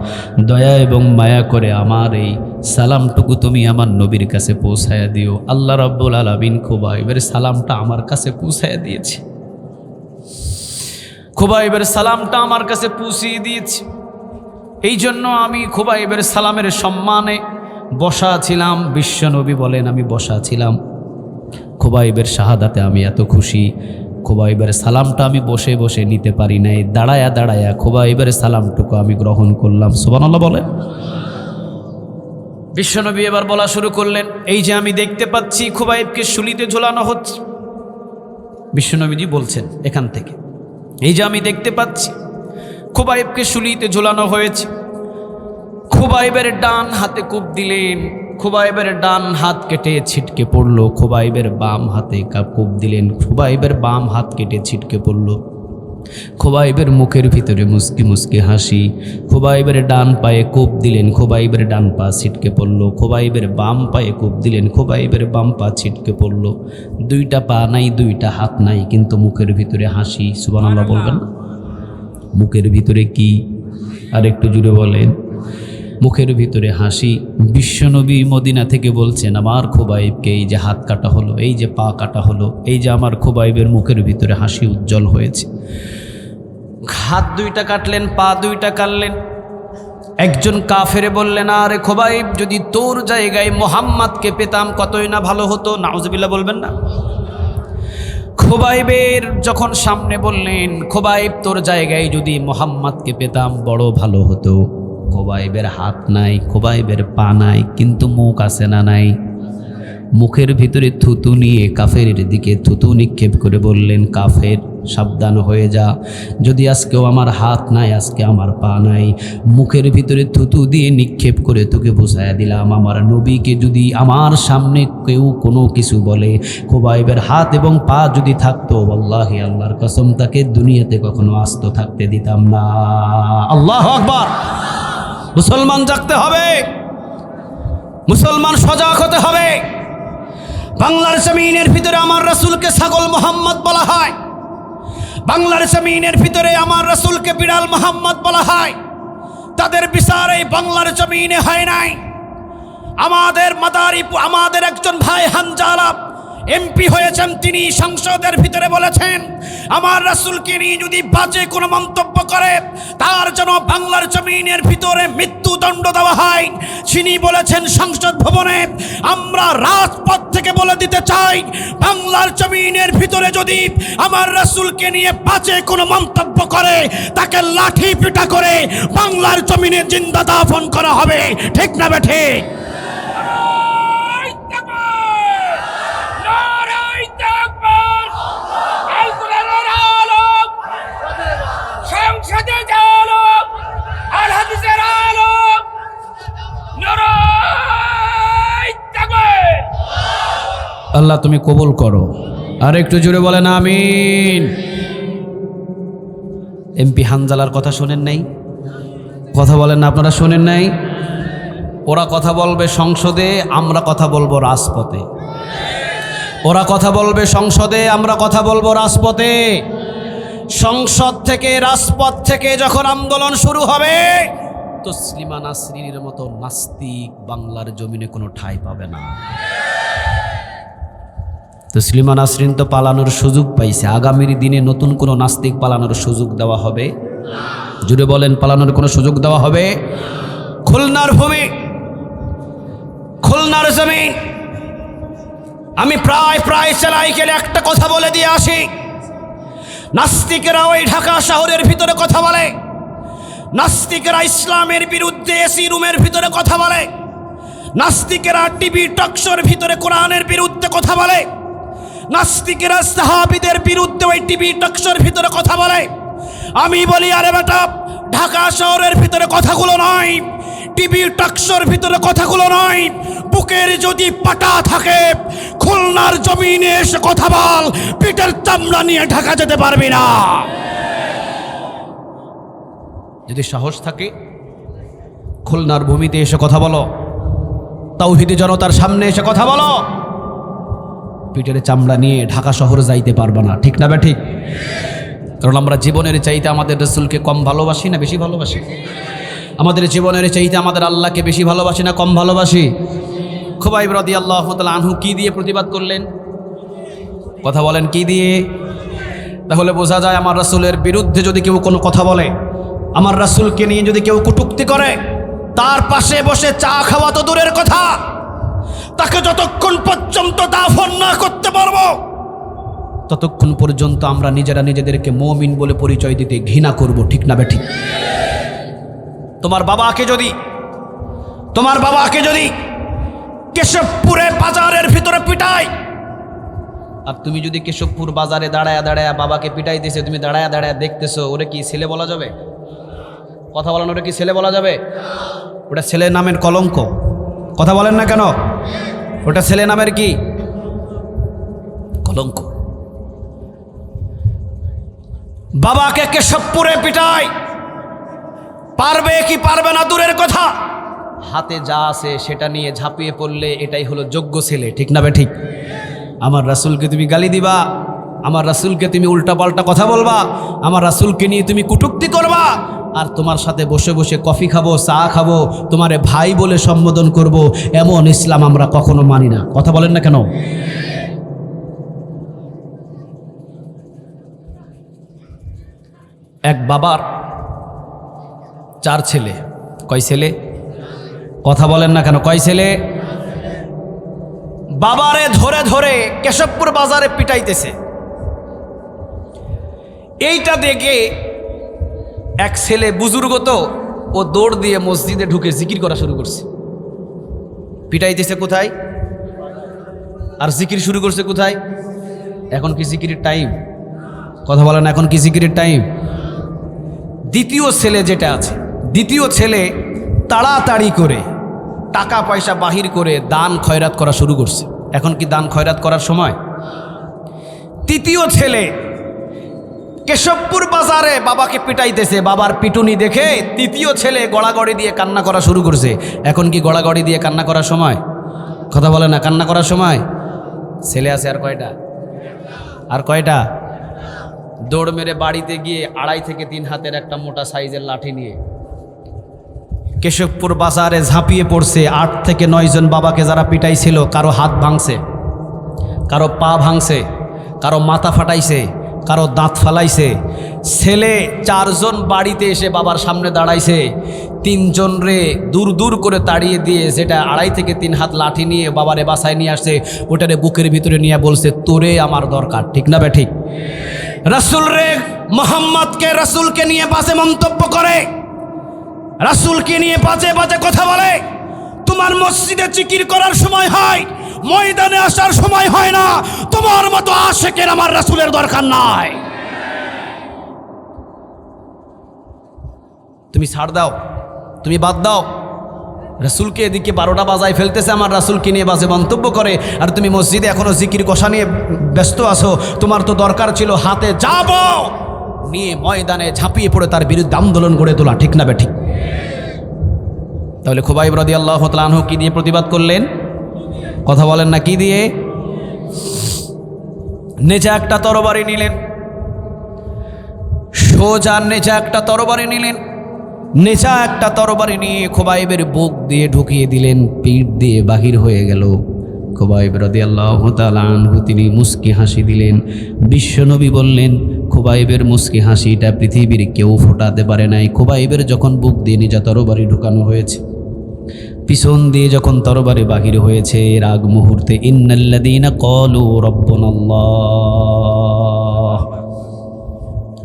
দয়া এবং মায়া করে আমার এই সালামটুকু তুমি আমার নবীর কাছে পৌঁছায়া দিও। আল্লাহ রাব্বুল আলামিন খুবাইবের সালামটা আমার কাছে পৌঁছায়া দিয়েছে। খুবাইবের সালামটা আমার কাছে পৌঁছিয়ে দিয়েছে। এই জন্য আমি খুবাইবের সালামের সম্মানে বসা ছিলাম। বিশ্বনবী বলেন, আমি বসা ছিলাম। খুবাইবের শাহাদাতে আমি এত খুশি, খুবাইবের সালামটা আমি বসে বসে নিতে পারি নাই, দাঁড়ায়া দাঁড়ায়া খুবাইবের সালামটুকু আমি গ্রহণ করলাম। সুবহানাল্লাহ বলেন। বিশ্বনবী এবার বলা শুরু করলেন, এই যে আমি দেখতে পাচ্ছি খুবাইবকে শুলিতে ঝোলানো হচ্ছে। বিশ্বনবীজি বলছেন এখান থেকে, এই যে আমি দেখতে পাচ্ছি খুবাইবকে শুলিতে ঝোলানো হয়েছে। খুবাইবের ডান হাতে কূপ দিলেন, খুবাইবের ডান হাত কেটে ছিটকে পড়ল। খুবাইবের বাম হাতে কূপ দিলেন, খুবাইবের বাম হাত কেটে ছিটকে পড়ল। খুবাইবের মুখের ভিতরে মুস্কি মুস্কি হাসি। খুবাইবের ডান পায়ে কূপ দিলেন, খুবাইবের ডান পা ছিটকে পড়ল। খুবাইবের বাম পায়ে কূপ দিলেন, খুবাইবের বাম পা ছিটকে পড়ল। 2টা পা নাই, 2টা হাত নাই, কিন্তু মুখের ভিতরে হাসি। সুবহানাল্লাহ বলবেন। মুখের ভিতরে কি? আর একটু জুড়ে বলেন। মুখের ভিতরে হাসি। বিশ্বনবী মদিনা থেকে বলছেন, আমার খুবাইবকে এই যে হাত কাটা হলো, এই যে পা কাটা হলো, এই যে আমার খুবাইবের মুখের ভিতরে হাসি উজ্জ্বল হয়েছে। হাত 2টা কাটলেন, পা 2টা কাটলেন। একজন কাফেরে বললেন, আরে খুবাইব, যদি তোর জায়গায় মুহাম্মদকে পেতাম কতই না ভালো হতো। নাউজুবিল্লাহ বলবেন না? খুবাইবের যখন সামনে বললেন, খুবাইব তোর জায়গায় যদি মুহাম্মদকে পেতাম বড় ভালো হতো। খুবাইবের হাত নাই, খুবাইবের পা নাই, কিন্তু মুখ আছে না নাই? মুখের ভিতরে থুতু নিয়ে কাফেরের দিকে থুতু নিক্ষেপ করে বললেন, কাফের সাবধান হয়ে যা, যদি আজকেও আমার হাত নাই, আজকে আমার পা নাই, মুখের ভিতরে থুতু দিয়ে নিক্ষেপ করে তোকে বুঝাইয়া দিলাম, আমার নবীকে যদি আমার সামনে কেউ কোনো কিছু বলে, খুবাইবের হাত এবং পা যদি থাকতো, আল্লাহি আল্লাহর কসম তাকে দুনিয়াতে কখনো আস্ত থাকতে দিতাম না। আল্লাহু আকবার। মুসলমান জাগতে হবে, মুসলমান সজাগ হতে হবে। বাংলার জমিনের ভিতরে আমার রাসূলকে ছাগল মোহাম্মদ বলা হয়, বাংলার জমিনের ভিতরে আমার রাসূলকে বিড়াল মোহাম্মদ বলা হয়। তাদের বিচার এই বাংলার জমিনে হয় নাই। আমাদের একজন ভাই হানজালা এমপি হয়েছেন, তিনি সংসদের ভিতরে বলেছেন আমার রাসূলকে নিয়ে যদি বাজে কোনো মন্তব্য করে তার জন্য বাংলার জমিনের ভিতরে মৃত্যুদণ্ড দেওয়া হয়। তিনি বলেছেন সংসদ ভবনে, আমরা রাজপথ থেকে বলে দিতে চাই বাংলার জমিনের ভিতরে যদি আমার রাসূলকে নিয়ে বাজে কোনো মন্তব্য করে তাকে লাঠি পিটা করে বাংলার জমিনে জিন্দা দাফন করা হবে। ঠিক না বেঠে? আল্লাহ তুমি কবুল করো। আর একটু জোরে বলেন আমিন। এমপি হানজালার কথা শোনেন নাই? কথা বলেন না, আপনারা শোনেন নাই? ওরা কথা বলবে সংসদে, আমরা কথা বলবো রাজপথে। ওরা কথা বলবে সংসদে, আমরা কথা বলবো রাজপথে। সংসদ থেকে রাজপথ থেকে যখন আন্দোলন শুরু হবে, তসলিমা নাসরিনের মতো নাস্তিক বাংলার জমিনে কোনো ঠাঁই পাবে না। তসলিমা নাসরিন তো পালানোর সুযোগ পাইছে, আগামীর দিনে নতুন কোনো নাস্তিক পালানোর সুযোগ দেওয়া হবে? জুড়ে বলেন, পালানোর কোনো সুযোগ দেওয়া হবে? খুলনার ভূমি, খুলনার জমিন, আমি প্রায় সেলাই গেলে একটা কথা বলে দিয়ে আসি। নাস্তিকেরা ওই ঢাকা শহরের ভিতরে কথা বলে, নাস্তিকেরা ইসলামের বিরুদ্ধে এসি রুমের ভিতরে কথা বলে, নাস্তিকেরা টিভি টকশোর ভিতরে কোরআনের বিরুদ্ধে কথা বলে, নাস্তিকেরা সাহাবীদের বিরুদ্ধে ওই টিভি টকশোর ভিতরে কথা বলে। আমি বলি, আরে বেটা, ঢাকা শহরের ভিতরে কথাগুলো নয়, টিভি টকশোর ভিতরে কথাগুলো নয়, বুকের যদি পাটা থাকে খুলনার জমিনে এসে কথা বল, পিঠের চামড়া নিয়ে ঢাকা যেতে পারবি না। যদি সাহস থাকে খুলনার ভূমিতে এসে কথা বলো, তাওহীদি জনতার সামনে এসে কথা বলো, পিঠের চামড়া নিয়ে ঢাকা শহর যাইতে পারবে না। ঠিক না বে ঠিক? কারণ আমরা জীবনের চাইতে আমাদের রাসূলকে কম ভালোবাসি না বেশি ভালোবাসি? আমাদের জীবনের চাইতে আমাদের আল্লাহকে বেশি ভালোবাসি না কম ভালোবাসি? খুবাইব রাদিয়াল্লাহু তাআলা আনহু কি দিয়ে প্রতিবাদ করলেন? কথা বলেন, কি দিয়ে? তাহলে বোঝা যায় আমার রাসূলের বিরুদ্ধে যদি কেউ কোনো কথা বলে, আমার রাসূলকে নিয়ে যদি কেউ কটূক্তি করে, তার পাশে বসে চা খাওয়া তো দূরের কথা, তাকে যতক্ষণ পর্যন্ত দাফন না করতে পারবো ততক্ষণ পর্যন্ত আমরা নিজেরা নিজেদেরকে মুমিন বলে পরিচয় দিতে ঘৃণা করব। ঠিক না বেঠিক? তোমার বাবাকে যদি কেশবপুরে বাজারের ভিতরে পিটায়, আর তুমি যদি কেশবপুর বাজারে দাঁড়ায়া দাঁড়ায়া বাবাকে পিটাই দিয়েছে, তুমি দাঁড়ায়া দাঁড়ায়া দেখতেছো, ওরে কি ছেলে বলা যাবে? কথা বলেন, ওটা কি ছেলে বলা যাবে? ওটা ছেলে নামের কলঙ্ক। কথা বলেন না কেন? ওটা ছেলে নামের কি কলঙ্ক। বাবাকে কেশবপুরে পিটায়, পারবে কি পারবে না দূরের কথা, হাতে যা আছে সেটা নিয়ে ঝাঁপিয়ে পড়লে এটাই হলো যোগ্য ছেলে। ঠিক না বে ঠিক? আমার রাসূলকে তুমি গালি দিবা, আমার রাসূলকে তুমি উল্টাপাল্টা কথা বলবা, আমার রাসূলকে নিয়ে তুমি কটূক্তি করবা, আর তোমার সাথে বসে বসে কফি খাবো, চা খাবো, তোমারে ভাই বলে সম্বোধন করব, এমন ইসলাম আমরা কখনো মানি না। কথা বলেন না কেন? এক বাবার 4 ছেলে। কয় ছেলে? কথা বলেন না কেন? কয় ছেলে? বাবারে ধরে ধরে কেশবপুর বাজারে পিটাইতেছে। এইটা দেখে এক ছেলে বুজুর্গ তো, ও দৌড় দিয়ে মসজিদে ঢুকে জিকির করা শুরু করছে। পিটাইতেছে কোথায়? আর জিকির শুরু করছে কোথায়? এখন কি জিকিরের টাইম? কথা বলেন, এখন কি জিকিরের টাইম? দ্বিতীয় ছেলে যেটা আছে, দ্বিতীয় ছেলে তাড়াতাড়ি করে টাকা পয়সা বাহির করে দান খয়রাত করা শুরু করছে। এখন কি দান খয়রাত করার সময়? তৃতীয় ছেলে কেশবপুর বাজারে বাবাকে পিটাইতেছে, বাবার পিটুনি দেখে তৃতীয় ছেলে গড়াগড়ি দিয়ে কান্না করা শুরু করছে। এখন কি গড়াগড়ি দিয়ে কান্না করার সময়? কথা বলে না, কান্না করার সময়? ছেলে আছে আর কয়টা? আর কয়টা? দৌড় মেরে বাড়িতে গিয়ে 2.5 থেকে 3 হাতের একটা মোটা সাইজের লাঠি নিয়ে কেশবপুর বাজারে ঝাঁপিয়ে পড়ছে। 8 থেকে 9 জন বাবাকে যারা পিটাইছিল, কারো হাত ভাঙছে, কারো পা ভাঙছে, কারো মাথা ফাটাইছে, কারো দাঁত ফালাইছে। ছেলে 4 জন বাড়িতে এসে বাবার সামনে দাঁড়াইছে, 3 জন রে দূর দূর করে তাড়িয়ে দিয়ে যেটা 2.5 থেকে 3 হাত লাঠি নিয়ে বাবারে বাসায় নিয়ে আসছে, ওটারে বুকের ভিতরে নিয়ে বলছে তোরে আমার দরকার। ঠিক না বে ঠিক? রাসূল রে মোহাম্মদকে রাসূলকে নিয়ে বাজে মন্তব্য করে, রাসূলকে নিয়ে বাজে বাজে কথা বলে। তোমার মসজিদে জিকির করার সময় হয়, ময়দানে আসার সময় হয় না। তোমার মতো আশেকের আমার রাসূলের দরকার নাই। তুমি ছাড় দাও, তুমি বাদ দাও। রাসূলকে এদিকে 12টা বাজায় ফেলতেছে, আমার রাসূলকে নিয়ে বাজে মন্তব্য করে, আর তুমি মসজিদে এখনো জিকির কষা নিয়ে ব্যস্ত আছো। তোমার তো দরকার ছিল হাতে যাবো নিয়ে ময়দানে ঝাঁপিয়ে পড়ে তার বিরুদ্ধে আন্দোলন গড়ে তোলা। ঠিক না বে ঠিক? তাহলে খুবাইব রাদিয়াল্লাহু তাআলা আনহু কি দিয়ে প্রতিবাদ করলেন? কথা বলেন না, কি দিয়ে? নেজা একটা তরবারি নিলেন, সোজা নেজা একটা তরবারি নিলেন। নেজা একটা তরবারি নিয়ে খুবাইবের বুক দিয়ে ঢুকিয়ে দিলেন, পিঠ দিয়ে বাহির হয়ে গেল। খুবাইব রাদিয়াল্লাহু তাআলা আনহু তিনি মুস্কি হাসি দিলেন। বিশ্বনবী বললেন, খুবাইবের মুস্কি হাসিটা পৃথিবীর কেউ ফোটাতে পারে নাই। খুবাইবের যখন বুক দিয়ে নিজা তরবারি ঢুকানো হয়েছে, পিছন দিয়ে যখন তরবারি বাহির হয়েছে, এর আগ মুহূর্তে ইন্নাল্লাযীনা ক্বালু রাব্বুনাল্লাহ,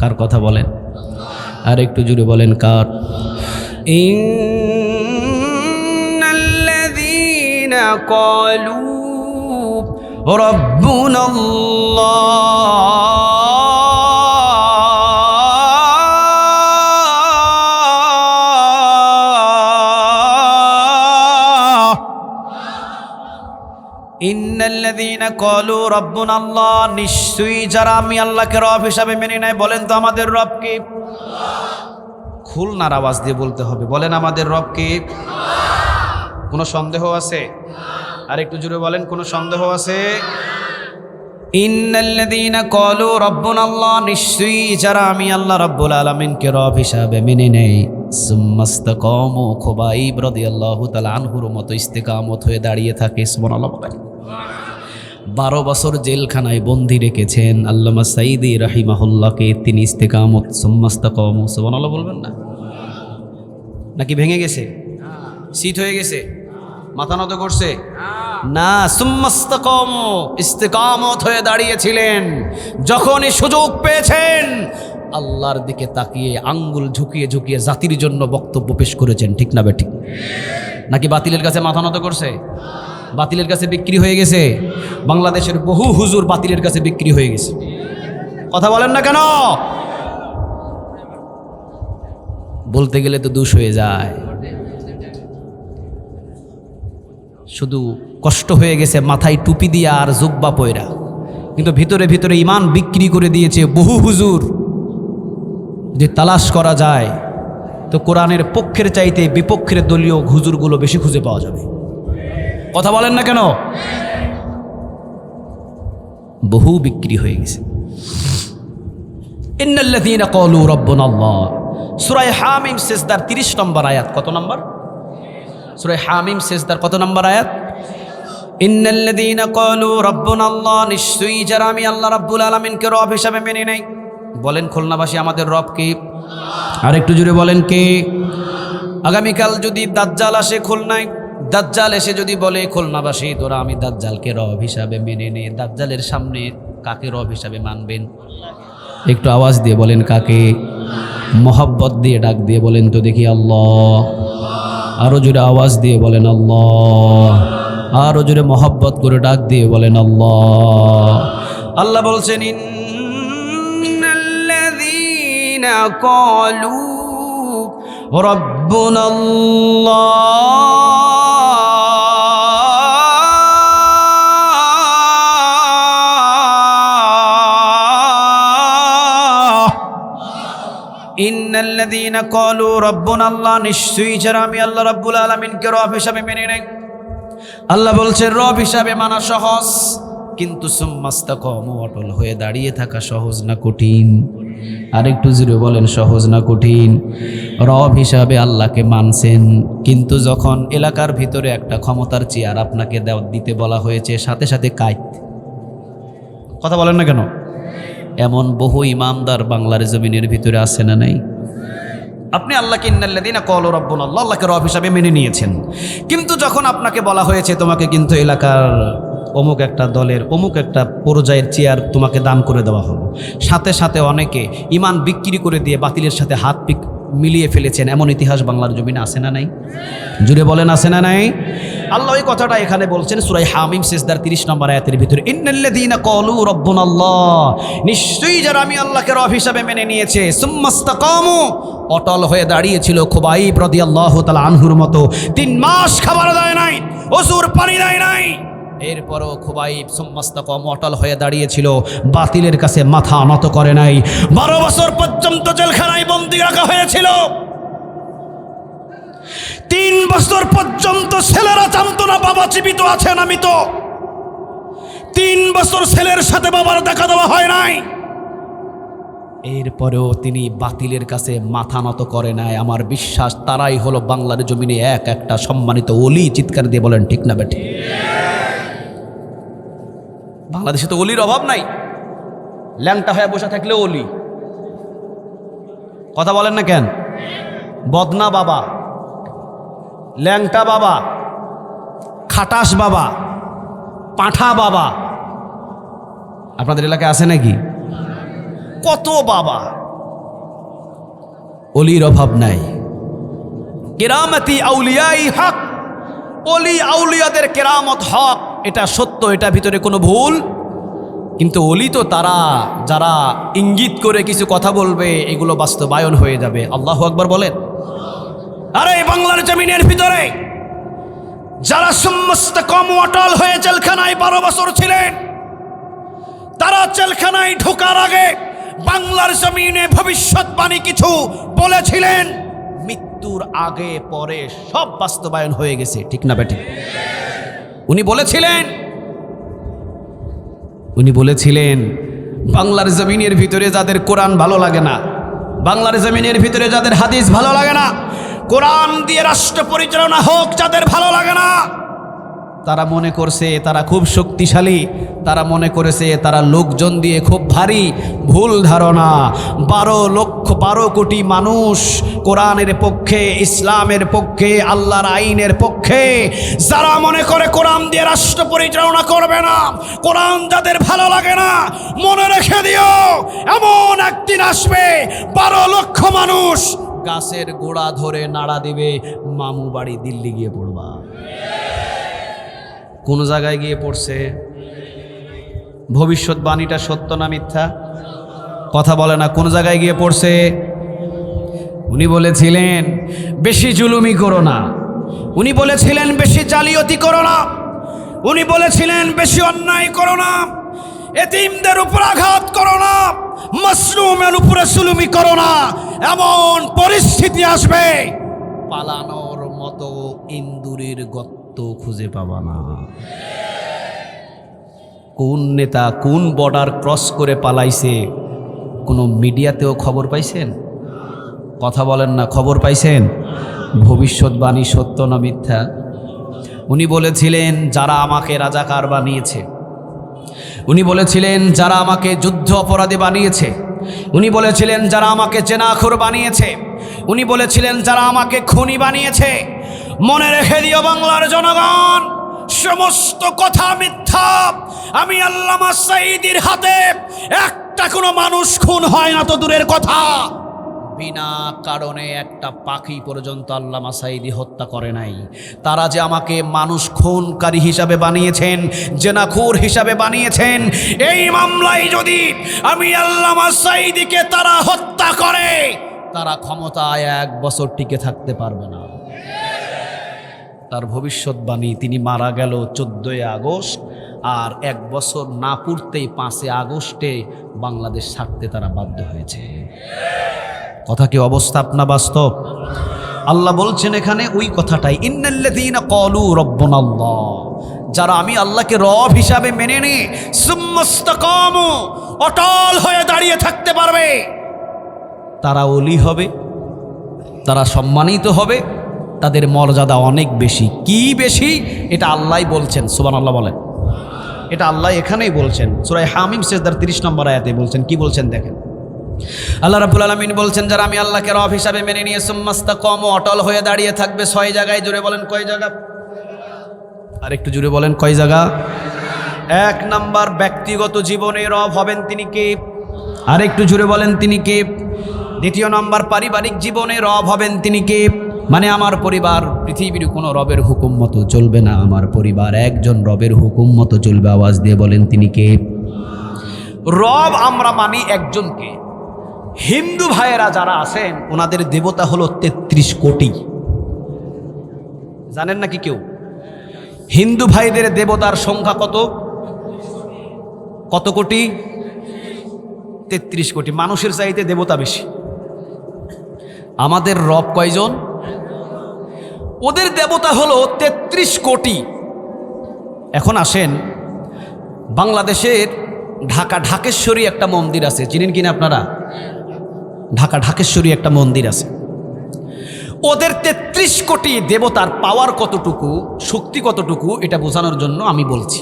কার কথা বলেন? আর একটু জুড়ে বলেন, কার? ইন্নাল্লাযীনা ক্বালু রাব্বুনাল্লাহ, ইন্নাল্লাযীনা ক্বালু রাব্বুনাল্লাহ, নিশ্চয়ই যারা আমি আল্লাহকে রব হিসাবে মেনে নেয়। বলেন তো আমাদের রব কে? খুলনার আওয়াজ দিয়ে বলতে হবে, বলেন আমাদের রব কে? কোনো সন্দেহ আছে? আর একটু জোরে বলেন, কোনো সন্দেহ আছে? ইন্নাল্লাযীনা ক্বালু রাব্বুনাল্লাহ, নিশ্চয়ই যারা আমি আল্লাহ রাব্বুল আলামিনকে রব হিসাবে মেনে নেয়। সুম্মাস্তাকামু, খুবাইব রাদিয়াল্লাহু তাআলা আনহুর মতো ইস্তেকামত হয়ে দাঁড়িয়ে থাকে। সুবহানাল্লাহ। 12 বছর জেলখানায় বন্দী রেখেছেন আল্লামা সাঈদী রাহিমাহুল্লাহকে, তিনি ইস্তেকামত সুম্মাস্তাকামু। সুবহানাল্লাহ বলবেন না? নাকি ভেঙে গেছে? শীত হয়ে গেছে? মাথা নত করছে না? সুম্মাস্তাকামু, ইস্তেকামত হয়ে দাঁড়িয়েছিলেন। যখনই সুযোগ পেয়েছেন আল্লাহর দিকে তাকিয়ে আঙ্গুল ঝুঁকিয়ে ঝুঁকিয়ে জাতির জন্য বক্তব্য পেশ করেছেন। ঠিক না বে ঠিক? নাকি বাতিলের কাছে মাথা নত করছে? বাতিলের কাছে বিক্রি হয়ে গেছে। বাংলাদেশের বহু হুজুর বাতিলের কাছে বিক্রি হয়ে গেছে। কথা বলেন না কেন? বলতে গেলে তো দোষ হয়ে যায়। শুধু কষ্ট হয়ে গেছে মাথায় টুপি দিয়া আর জুব্বা পয়রা, কিন্তু ভিতরে ভিতরে ইমান বিক্রি করে দিয়েছে বহু হুজুর। যে তালাশ করা যায় তো কোরআনের পক্ষের চাইতে বিপক্ষের দলীয় হুজুরগুলো বেশি খুঁজে পাওয়া যাবে। কথা বলেন না কেন? বহু বিক্রি হয়ে গেছে। ইন্নাল্লাযীনা ক্বালু রাব্বুনাল্লাহ, সূরা হামিম সিজদার 30 নম্বর আয়াত। কত নম্বর? সূরা হামিম সিজদার কত নম্বর আয়াত? ইন্নাল্লাযীনা ক্বালু রাব্বুনাল্লাহ, নিশ্চয়ই যারা আমি আল্লাহ রাব্বুল আলামিনকে রব হিসাবে মেনে নেই। বলেন খুলনাবাসী আমাদের রব কে? আর একটু জোরে বলেন কে? আগামীকাল যদি দাজ্জাল আসে খুলনায়, দাজ্জাল এসে যদি বলে খুলনাবাসী তোরা আমি দাজ্জালকে রব হিসাবে মেনে নে, দাজ্জালের সামনে কাকে রব হিসাবে মানবেন? একটু আওয়াজ দিয়ে বলেন কাকে? মোহাব্বত দিয়ে ডাক দিয়ে বলেন তো দেখি আল্লাহ। আরো জোরে আওয়াজ দিয়ে বলেন আল্লাহ। আরো জোরে মোহাব্বত করে ডাক দিয়ে বলেন আল্লাহ। আল্লাহ বলছেন ইন্নাল্লাযীনা ক্বালু রাব্বুনাল্লাহ, ইন্নাল্লাযীনা ক্বালু রাব্বুনাল্লাহ, নিশ্চয়ই যারা আমি আল্লাহ রাব্বুল আলামিনকে রব হিসাবে মেনে নেয়। আল্লাহ বলছেন রব হিসাবে মানা সহজ, কিন্তু সুম্মাস্তাকামু, অটল হয়ে দাঁড়িয়ে থাকা সহজ না কঠিন? আরেকটু জোরে বলেন সহজ না কঠিন? রব হিসাবে আল্লাহকে মানছেন, কিন্তু যখন এলাকার ভিতরে একটা ক্ষমতার চেয়ার আপনাকে দিতে বলা হয়েছে, সাথে সাথে কাইত কথা বলেন না কেন? এমন বহু ইমামদার বাংলার জমিনের ভিতরে আছে না নাই? আপনি আল্লাহকে ইন্নাল্লাযীনা ক্বালু রাব্বুনাল্লাহ, আল্লাহকে রব হিসাবে মেনে নিয়েছেন, কিন্তু যখন আপনাকে বলা হয়েছে তোমাকে কিন্তু এলাকার অমুক একটা দলের অমুক একটা পর্যায়ের চেয়ার তোমাকে দান করে দেওয়া হলো, সাথে সাথে অনেকে ইমান বিক্রি করে দিয়ে বাতিলের সাথে হাত মিলিয়ে ফেলেছেন, এমন ইতিহাস বাংলার জমিনে আছে না নাই? জুড়ে বলেন আছে না নাই? আল্লাহ এই কথাটা এখানে বলছেন সূরা হামিম সিজদার 30 নম্বর আয়াতের ভিতরে, ইন্নাল্লাযীনা ক্বালু রাব্বুনাল্লাহ, নিশ্চয়ই যারা আমি আল্লাহকে রব হিসাবে মেনে নিয়েছে, সুম্মাস্তাকামু, অটল হয়ে দাঁড়িয়েছিল খুবাইব রাদিয়াল্লাহু তাআলা আনহুর মতো 3 মাস খাবার দেয় নাই, ওযুর পানি দেয় নাই, এরপরও খুবাইব সুম্মাস্তাকাম অটল হয়ে দাঁড়িয়েছিল, বাতিলের কাছে মাথা নত করে নাই। 12 বছর পর্যন্ত জেলখানায় বন্দী রাখা হয়েছিল। 3 বছর পর্যন্ত ছেলেরা জানতো না বাবা জীবিত আছেন আমি তো। 3 বছর ছেলের সাথে বাবার দেখা দেওয়া হয় নাই। এরপরেও তিনি বাতিলের কাছে মাথা নত করে নাই। আমার বিশ্বাস তারাই হলো বাংলার জমিনে এক একটা সম্মানিত ওলি। চিৎকার দিয়ে বলেন ঠিক না বেঠিক? বাংলাদেশে তো অলির অভাব নাই, ল্যাংটা হয়ে বসে থাকলে অলি। কথা বলেন না কেন? বদনা বাবা, ল্যাংটা বাবা, খাটাস বাবা, পাঁঠা বাবা, আপনাদের এলাকায় আছে নাকি? কত বাবা, অলির অভাব নাই। কেরামতি আউলিয়াই হক, অলি আউলিয়াদের কেরামত হক, এটা সত্য, এটা ভিতরে কোনো ভুল। কিন্তু অলি তো তারা যারা ইঙ্গিত করে কিছু কথা বলবে, এগুলো বাস্তবায়ন হয়ে যাবে। আল্লাহু আকবার বলেন। আরে বাংলার জমিনের ভিতরে যারা সমস্ত কম অটল হয়ে জেলখানায় 12 বছর ছিলেন, তারা জেলখানায় ঢোকার আগে বাংলার জমিনে ভবিষ্যৎবাণী কিছু বলেছিলেন, মৃত্যুর আগে পরে সব বাস্তবায়ন হয়ে গেছে। ঠিক না বেঠিক? উনি বলেছিলেন বাংলার জমিনের ভিতরে যাদের কোরআন ভালো লাগে না, বাংলার জমিনের ভিতরে যাদের হাদিস ভালো লাগে না, কোরআন দিয়ে রাষ্ট্র পরিচালনা হোক যাদের ভালো লাগে না, তারা মনে করছে তারা খুব শক্তিশালী, তারা মনে করেছে তারা লোকজন দিয়ে খুব ভারী। ভুল ধারণা। 12 কোটি মানুষ কোরআনের পক্ষে, ইসলামের পক্ষে, আল্লাহর আইনের পক্ষে। যারা মনে করে কোরআন দিয়ে রাষ্ট্র পরিচালনা করবে না, কোরআন যাদের ভালো লাগে না, মনে রেখে দিও এমন একদিন আসবে 12 লক্ষ মানুষ গাছের গোড়া ধরে নাড়া দিবে, মামু বাড়ি দিল্লি গিয়ে পড়বা। কোন জায়গায় গিয়ে পড়ছে? ভবিষ্যৎবাণীটা সত্য না মিথ্যা? কথা বলে না। কোন জায়গায় গিয়ে পড়ছে? উনি বলেছিলেন বেশি জুলুমি করো না, উনি বলেছিলেন বেশি জালিয়াতি করো না, উনি বলেছিলেন বেশি অন্যায় করো না, এতিমদের উপর আঘাত করো না, মাসলুমের উপরে জুলুমি করো না। এমন পরিস্থিতি আসবে পালানোর মতো ইন্দুরের গর্ত খুঁজে পাবা না। কোন নেতা কোন বর্ডার ক্রস করে পালাইছে কোনো মিডিয়াতেও খবর পাইছেন? কথা বলেন না, খবর পাইছেন? ভবিষ্যৎবাণী সত্য না মিথ্যা? উনি বলেছিলেন যারা আমাকে রাজাকার বানিয়েছে, উনি বলেছিলেন যারা আমাকে যুদ্ধ অপরাধী বানিয়েছে, উনি বলেছিলেন যারা আমাকে জেনাখোর বানিয়েছে, উনি বলেছিলেন যারা আমাকে খুনি বানিয়েছে। মনে রেখে দিও বাংলার জনগণ, সমস্ত কথা মিথ্যা। আমি আল্লামা সাঈদীর হাতে একটা কোনো মানুষ খুন হয় না তো দূরের কথা, বিনা কারণে একটা পাখি পর্যন্ত আল্লামা সাঈদী হত্যা করে নাই। তারা যে আমাকে মানুষ খুনকারী হিসাবে বানিয়েছেন, জেনাখোর হিসাবে বানিয়েছেন, এই মামলায় যদি আমি আল্লামা সাঈদীকে তারা হত্যা করে, তারা ক্ষমতায় 1 বছর টিকে থাকতে পারবে না। তার ভবিষ্যৎবাণী, তিনি মারা গেল 14 আগস্ট, আর 1 বছর না পুরতেই 5 আগস্টে বাংলাদেশ ছাড়তে তারা বাধ্য হয়েছে। কথা কি অবস্থা আপনা বাস্তব? আল্লাহ বলছেন এখানে ওই কথাটাই, ইন্নাল্লাযীনা ক্বালু রাব্বুনাল্লাহ, যারা আমি আল্লাহকে রব হিসাবে মেনে নিয়ে সুম্মাস্তাকামু, অটল হয়ে দাঁড়িয়ে থাকতে পারবে, তারা ওলি হবে, তারা সম্মানিত হবে, তাদের মর্যাদা অনেক বেশি। কি বেশি? এটা আল্লাহই বলছেন। সুবহানাল্লাহ বলেন। এটা আল্লাহ এখানেই বলছেন, সূরা হামিম সিজদার 30 নম্বর আয়াতে বলছেন। কি বলছেন দেখেন, আল্লাহ রাব্বুল আলামিন বলছেন যারা আমি আল্লাহকে রব হিসাবে মেনে নিয়ে সুম্মাস্তাকামু অটল হয়ে দাঁড়িয়ে থাকবে 6 জায়গায়। জোরে বলেন কয় জায়গা? আর একটু জোরে বলেন কয় জায়গা? 1 নাম্বার ব্যক্তিগত জীবনে রব হবেন তিনি কে? আর একটু জোরে বলেন তিনি কে? 2 নাম্বার পারিবারিক জীবনে রব হবেন তিনি কে? মানে আমার পরিবার পৃথিবীর কোনো রবের হুকুম মতো চলবে না, আমার পরিবার একজন রবের হুকুম মতো চলবে। আওয়াজ দিয়ে বলেন তিনি কে? রব আমরা মানি একজনকে। হিন্দু ভাইয়েরা যারা আছেন ওনাদের দেবতা হলো 33 কোটি। জানেন নাকি কেউ? হিন্দু ভাইদের দেবতার সংখ্যা কত? কত কোটি? 33 কোটি। মানুষের চাইতে দেবতা বেশি। আমাদের রব কয়জন? ওদের দেবতা হলো 33 কোটি। এখন আসেন, বাংলাদেশের ঢাকা ঢাকেশ্বরী একটা মন্দির আছে, চিনেন কিনা আপনারা? ঢাকা ঢাকেশ্বরী একটা মন্দির আছে। ওদের 33 কোটি দেবতার পাওয়ার কতটুকু, শক্তি কতটুকু, এটা বোঝানোর জন্য আমি বলছি।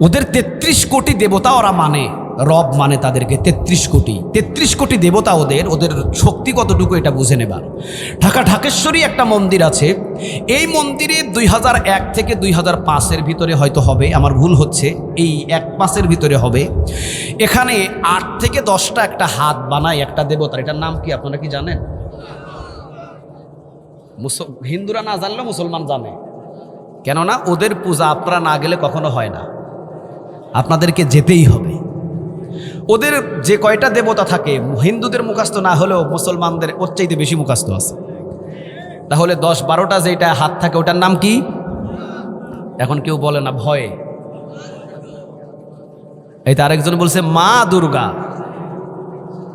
ওদের 33 কোটি দেবতা ওরা মানে, রব মানে তাদেরকে 33 কোটি। 33 কোটি দেবতা ওদের শক্তি কতটুকু এটা বুঝে নেবার। ঢাকা ঢাকেশ্বরী একটা মন্দির আছে। এই মন্দিরে 2001 থেকে 2005-এর ভিতরে হয়তো হবে, আমার ভুল হচ্ছে, এই 1-5-এর ভিতরে হবে। এখানে 8 থেকে 10টা একটা হাত বানায় একটা দেবতার। এটার নাম কি আপনারা কি জানেন? হিন্দুরা না জানলেও মুসলমান জানে, কেননা ওদের পূজা আপনারা না গেলে কখনো হয় না, আপনাদেরকে যেতেই হবে। ওদের যে কয়টা দেবতা থাকে হিন্দুদের মুখস্থ না হলেও মুসলমানদের ওর চাইতে বেশি মুখস্থ আছে। তাহলে 10-12টা যেটা হাত থাকে ওটার নাম কি? এখন কেউ বলে না ভয়ে। এই তো আরেকজন বলছে মা দুর্গা,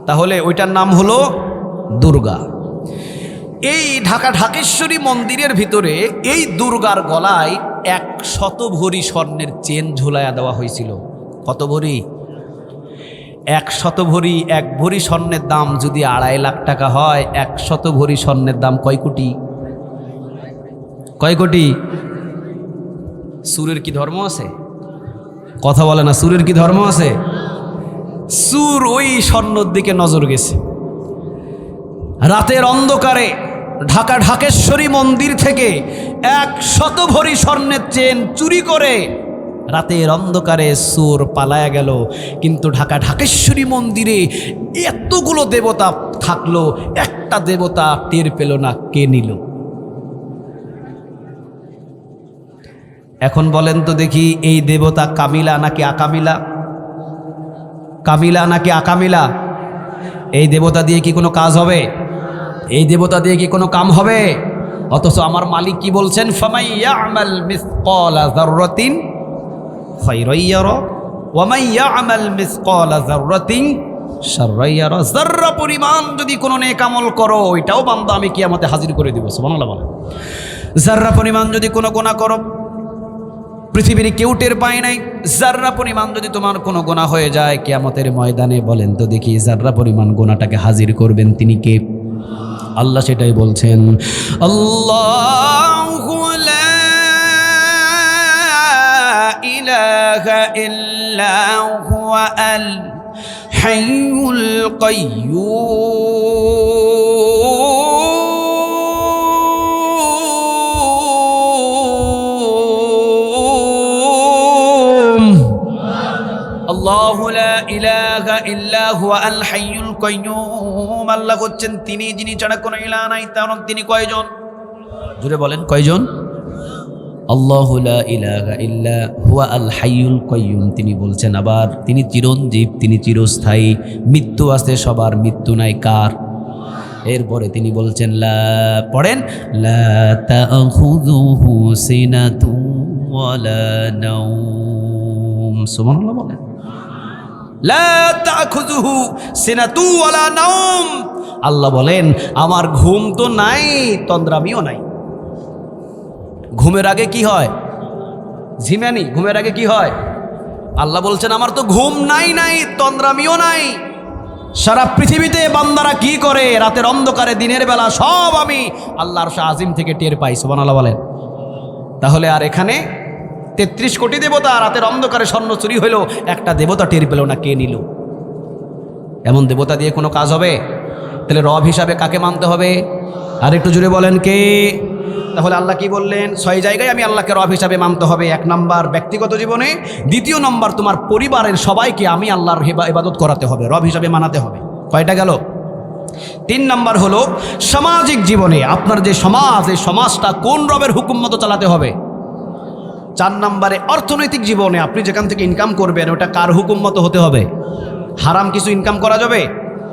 তাহলে ওইটার নাম হলো দুর্গা। এই ঢাকা ঢাকেশ্বরী মন্দিরের ভিতরে এই দুর্গার গলায় 100 ভরি স্বর্ণের চেন ঝুলাইয়া দেওয়া হয়েছিল। কত ভরি? 100 ভরি। 1 ভরি স্বর্ণের দাম যদি 2.5 লাখ টাকা হয়, 100 ভরি স্বর্ণের দাম কয় কোটি? কয় কোটি? সুরের কি ধর্ম আছে? কথা বলে না, সুরের কি ধর্ম আছে? সুর ওই স্বর্ণর দিকে নজর গেছে। রাতের অন্ধকারে ঢাকা ঢাকেশ্বরী মন্দির থেকে 100 ভরি স্বর্ণের চেন চুরি করে রাতের অন্ধকারে সুর পালায়া গেল। কিন্তু ঢাকা ঢাকেশ্বরী মন্দিরে এতগুলো দেবতা থাকলো, একটা দেবতা টের পেল না কে নিল। এখন বলেন তো দেখি, এই দেবতা কামিলা নাকি আকামিলা? কামিলা নাকি আকামিলা? এই দেবতা দিয়ে কি কোনো কাজ হবে? এই দেবতা দিয়ে কি কোনো কাম হবে? অথচ আমার মালিক কি বলছেন? ফামাইয়ামাল মিসকালা যাররাতিন খায়রান ইয়ারা ওয়া মাইয়ামাল মিসকালা যাররাতিন শাররান ইয়ারা। যাররা পরিমাণ যদি কোনো নেক আমল করো, ওইটাও বান্দা আমি কিয়ামতে হাজির করে দেব। সুবহানাল্লাহ বলেন। যাররা পরিমাণ যদি কোনো গুনাহ করো, পৃথিবীর কেউ টের পায় নাই। যাররা পরিমাণ যদি তোমার কোনো গুনাহ হয়ে যায়, কিয়ামতের ময়দানে বলেন তো দেখি যাররা পরিমাণ গুনাহটাকে হাজির করবেন তিনি কে? আল্লাহ সেটাই বলছেন, আল্লাহু লা ইলাহা ইল্লা হুয়া আল হাইয়ুল কাইয়্যুম। আল্লাহু লা ইলাহা ইল্লা হুয়া আল হাইয়ুল কাইয়্যুম। আল্লাহ হচ্ছেন তিনি যিনি ছাড়া কোনো ইলাহ নাই। কারণ তিনি কয়জন? জুড়ে বলেন কয়জন? আল্লাহু লা ইলাহা ইল্লা হুয়া আল হাইয়ুল কাইয়্যুম। তিনি বলছেন আবার তিনি চিরঞ্জীব, তিনি চিরস্থায়ী। মৃত্যু আছে সবার, মৃত্যু নাই কার? এরপরে তিনি বলছেন লা, পড়েন, লা তাখুযুহু সিনাতুন ওয়ালা নাওম। সুবহানাল্লাহ বলেন। লা তাখুযুহু সিনাতু ওয়ালা নাওম। আল্লাহ বলেন আমার ঘুম তো নাই, তন্দ্রামিও নাই। ঘুমের আগে কি হয়? ঝিমানি। ঘুমের আগে কি হয়? আল্লাহ বলছেন আমার তো ঘুম নাই, তন্দ্রামিও নাই। সারা পৃথিবীতে বান্দারা কি করে রাতের অন্ধকারে দিনের বেলা সব আমি আল্লাহর আরশ আজিম থেকে টের পাই। সুবহানাল্লাহ বলেন। তাহলে আর এখানে 33 কোটি দেবতা, রাতের অন্ধকারে স্বর্ণ চুরি হইলো, একটা দেবতা টের পেল না কে নিল। এমন দেবতা দিয়ে কোনো কাজ হবে? তাহলে রব হিসাবে কাকে মানতে হবে? আর একটু জুড়ে বলেন কে? তাহলে আল্লাহ কি বললেন? 6 জায়গায় আমি আল্লাহকে রব হিসাবে মানতে হবে। 1 নম্বর ব্যক্তিগত জীবনে, 2 নম্বর তোমার পরিবারের সবাইকে আমি আল্লাহর ইবাদত করাতে হবে, রব হিসাবে মানাতে হবে। কয়টা গেল? 3 নম্বর হলো সামাজিক জীবনে, আপনার যে সমাজ, এই সমাজটা কোন রবের হুকুম মতো চালাতে হবে। 4 নম্বরে অর্থনৈতিক জীবনে, আপনি যেখান থেকে ইনকাম করবেন ওটা কার হুকুম মতো হতে হবে। হারাম কিছু ইনকাম করা যাবে?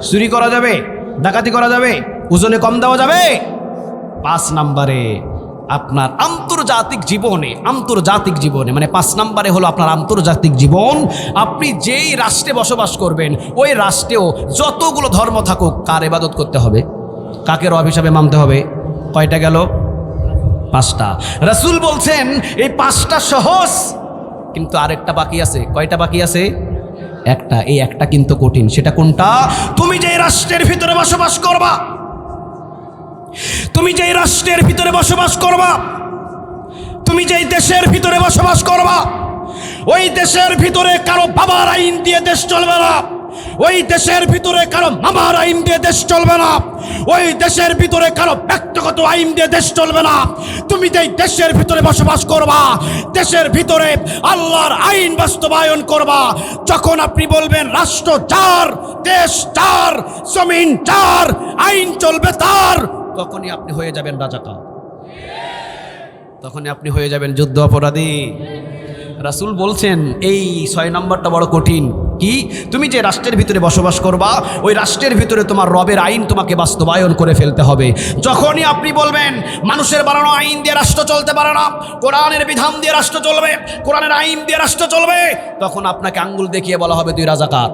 চুরি করা যাবে? ডাকাতি করা যাবে? ওজনে কম দেওয়া যাবে? 5 নম্বরে আপনার আন্তর্জাতিক জীবনে মানে 5 নম্বরে হলো আপনার আন্তর্জাতিক জীবন। আপনি যেই রাষ্ট্রে বসবাস করবেন ওই রাষ্ট্রেও যতগুলো ধর্ম থাকুক কার ইবাদত করতে হবে, কাকে রব হিসাবে মানতে হবে। কয়টা গেল? 5টা। রাসূল বলছেন এই 5টা সহজ, কিন্তু আরেকটা বাকি আছে। কয়টা বাকি আছে? একটা। এই একটা কিন্তু কঠিন। সেটা কোনটা? তুমি যেই রাষ্ট্রের ভিতরে বসবাস করবা, তুমি যেই রাষ্ট্রের ভিতরে বসবাস করবা, তুমি যেই দেশের ভিতরে বসবাস করবা, ওই দেশের ভিতরে কারো বাবার আইন দিয়ে দেশ চলবে না, ওই দেশের ভিতরে কারো মামার আইন দিয়ে দেশ চলবে না, ওই দেশের ভিতরে কারো ব্যক্তিগত আইন দিয়ে দেশ চলবে না। তুমি যেই দেশের ভিতরে বসবাস করবা, দেশের ভিতরে আল্লাহর আইন বাস্তবায়ন করবা। যখন আপনি বলবেন রাষ্ট্র যার, দেশ যার, জমিন যার, আইন চলবে তার, তখনই আপনি হয়ে যাবেন রাজাকার, তখনই আপনি হয়ে যাবেন যুদ্ধ অপরাধী। রাসূল বলছেন এই 6 নম্বরটা বড় কঠিন। কি? তুমি যে রাষ্ট্রের ভিতরে বসবাস করবা ওই রাষ্ট্রের ভিতরে তোমার রবের আইন তোমাকে বাস্তবায়ন করে ফেলতে হবে। যখনই আপনি বলবেন মানুষের বানানো আইন দিয়ে রাষ্ট্র চলতে পারে না, কোরআনের বিধান দিয়ে রাষ্ট্র চলবে, কোরআনের আইন দিয়ে রাষ্ট্র চলবে, তখন আপনাকে আঙ্গুল দেখিয়ে বলা হবে তুই রাজাকার,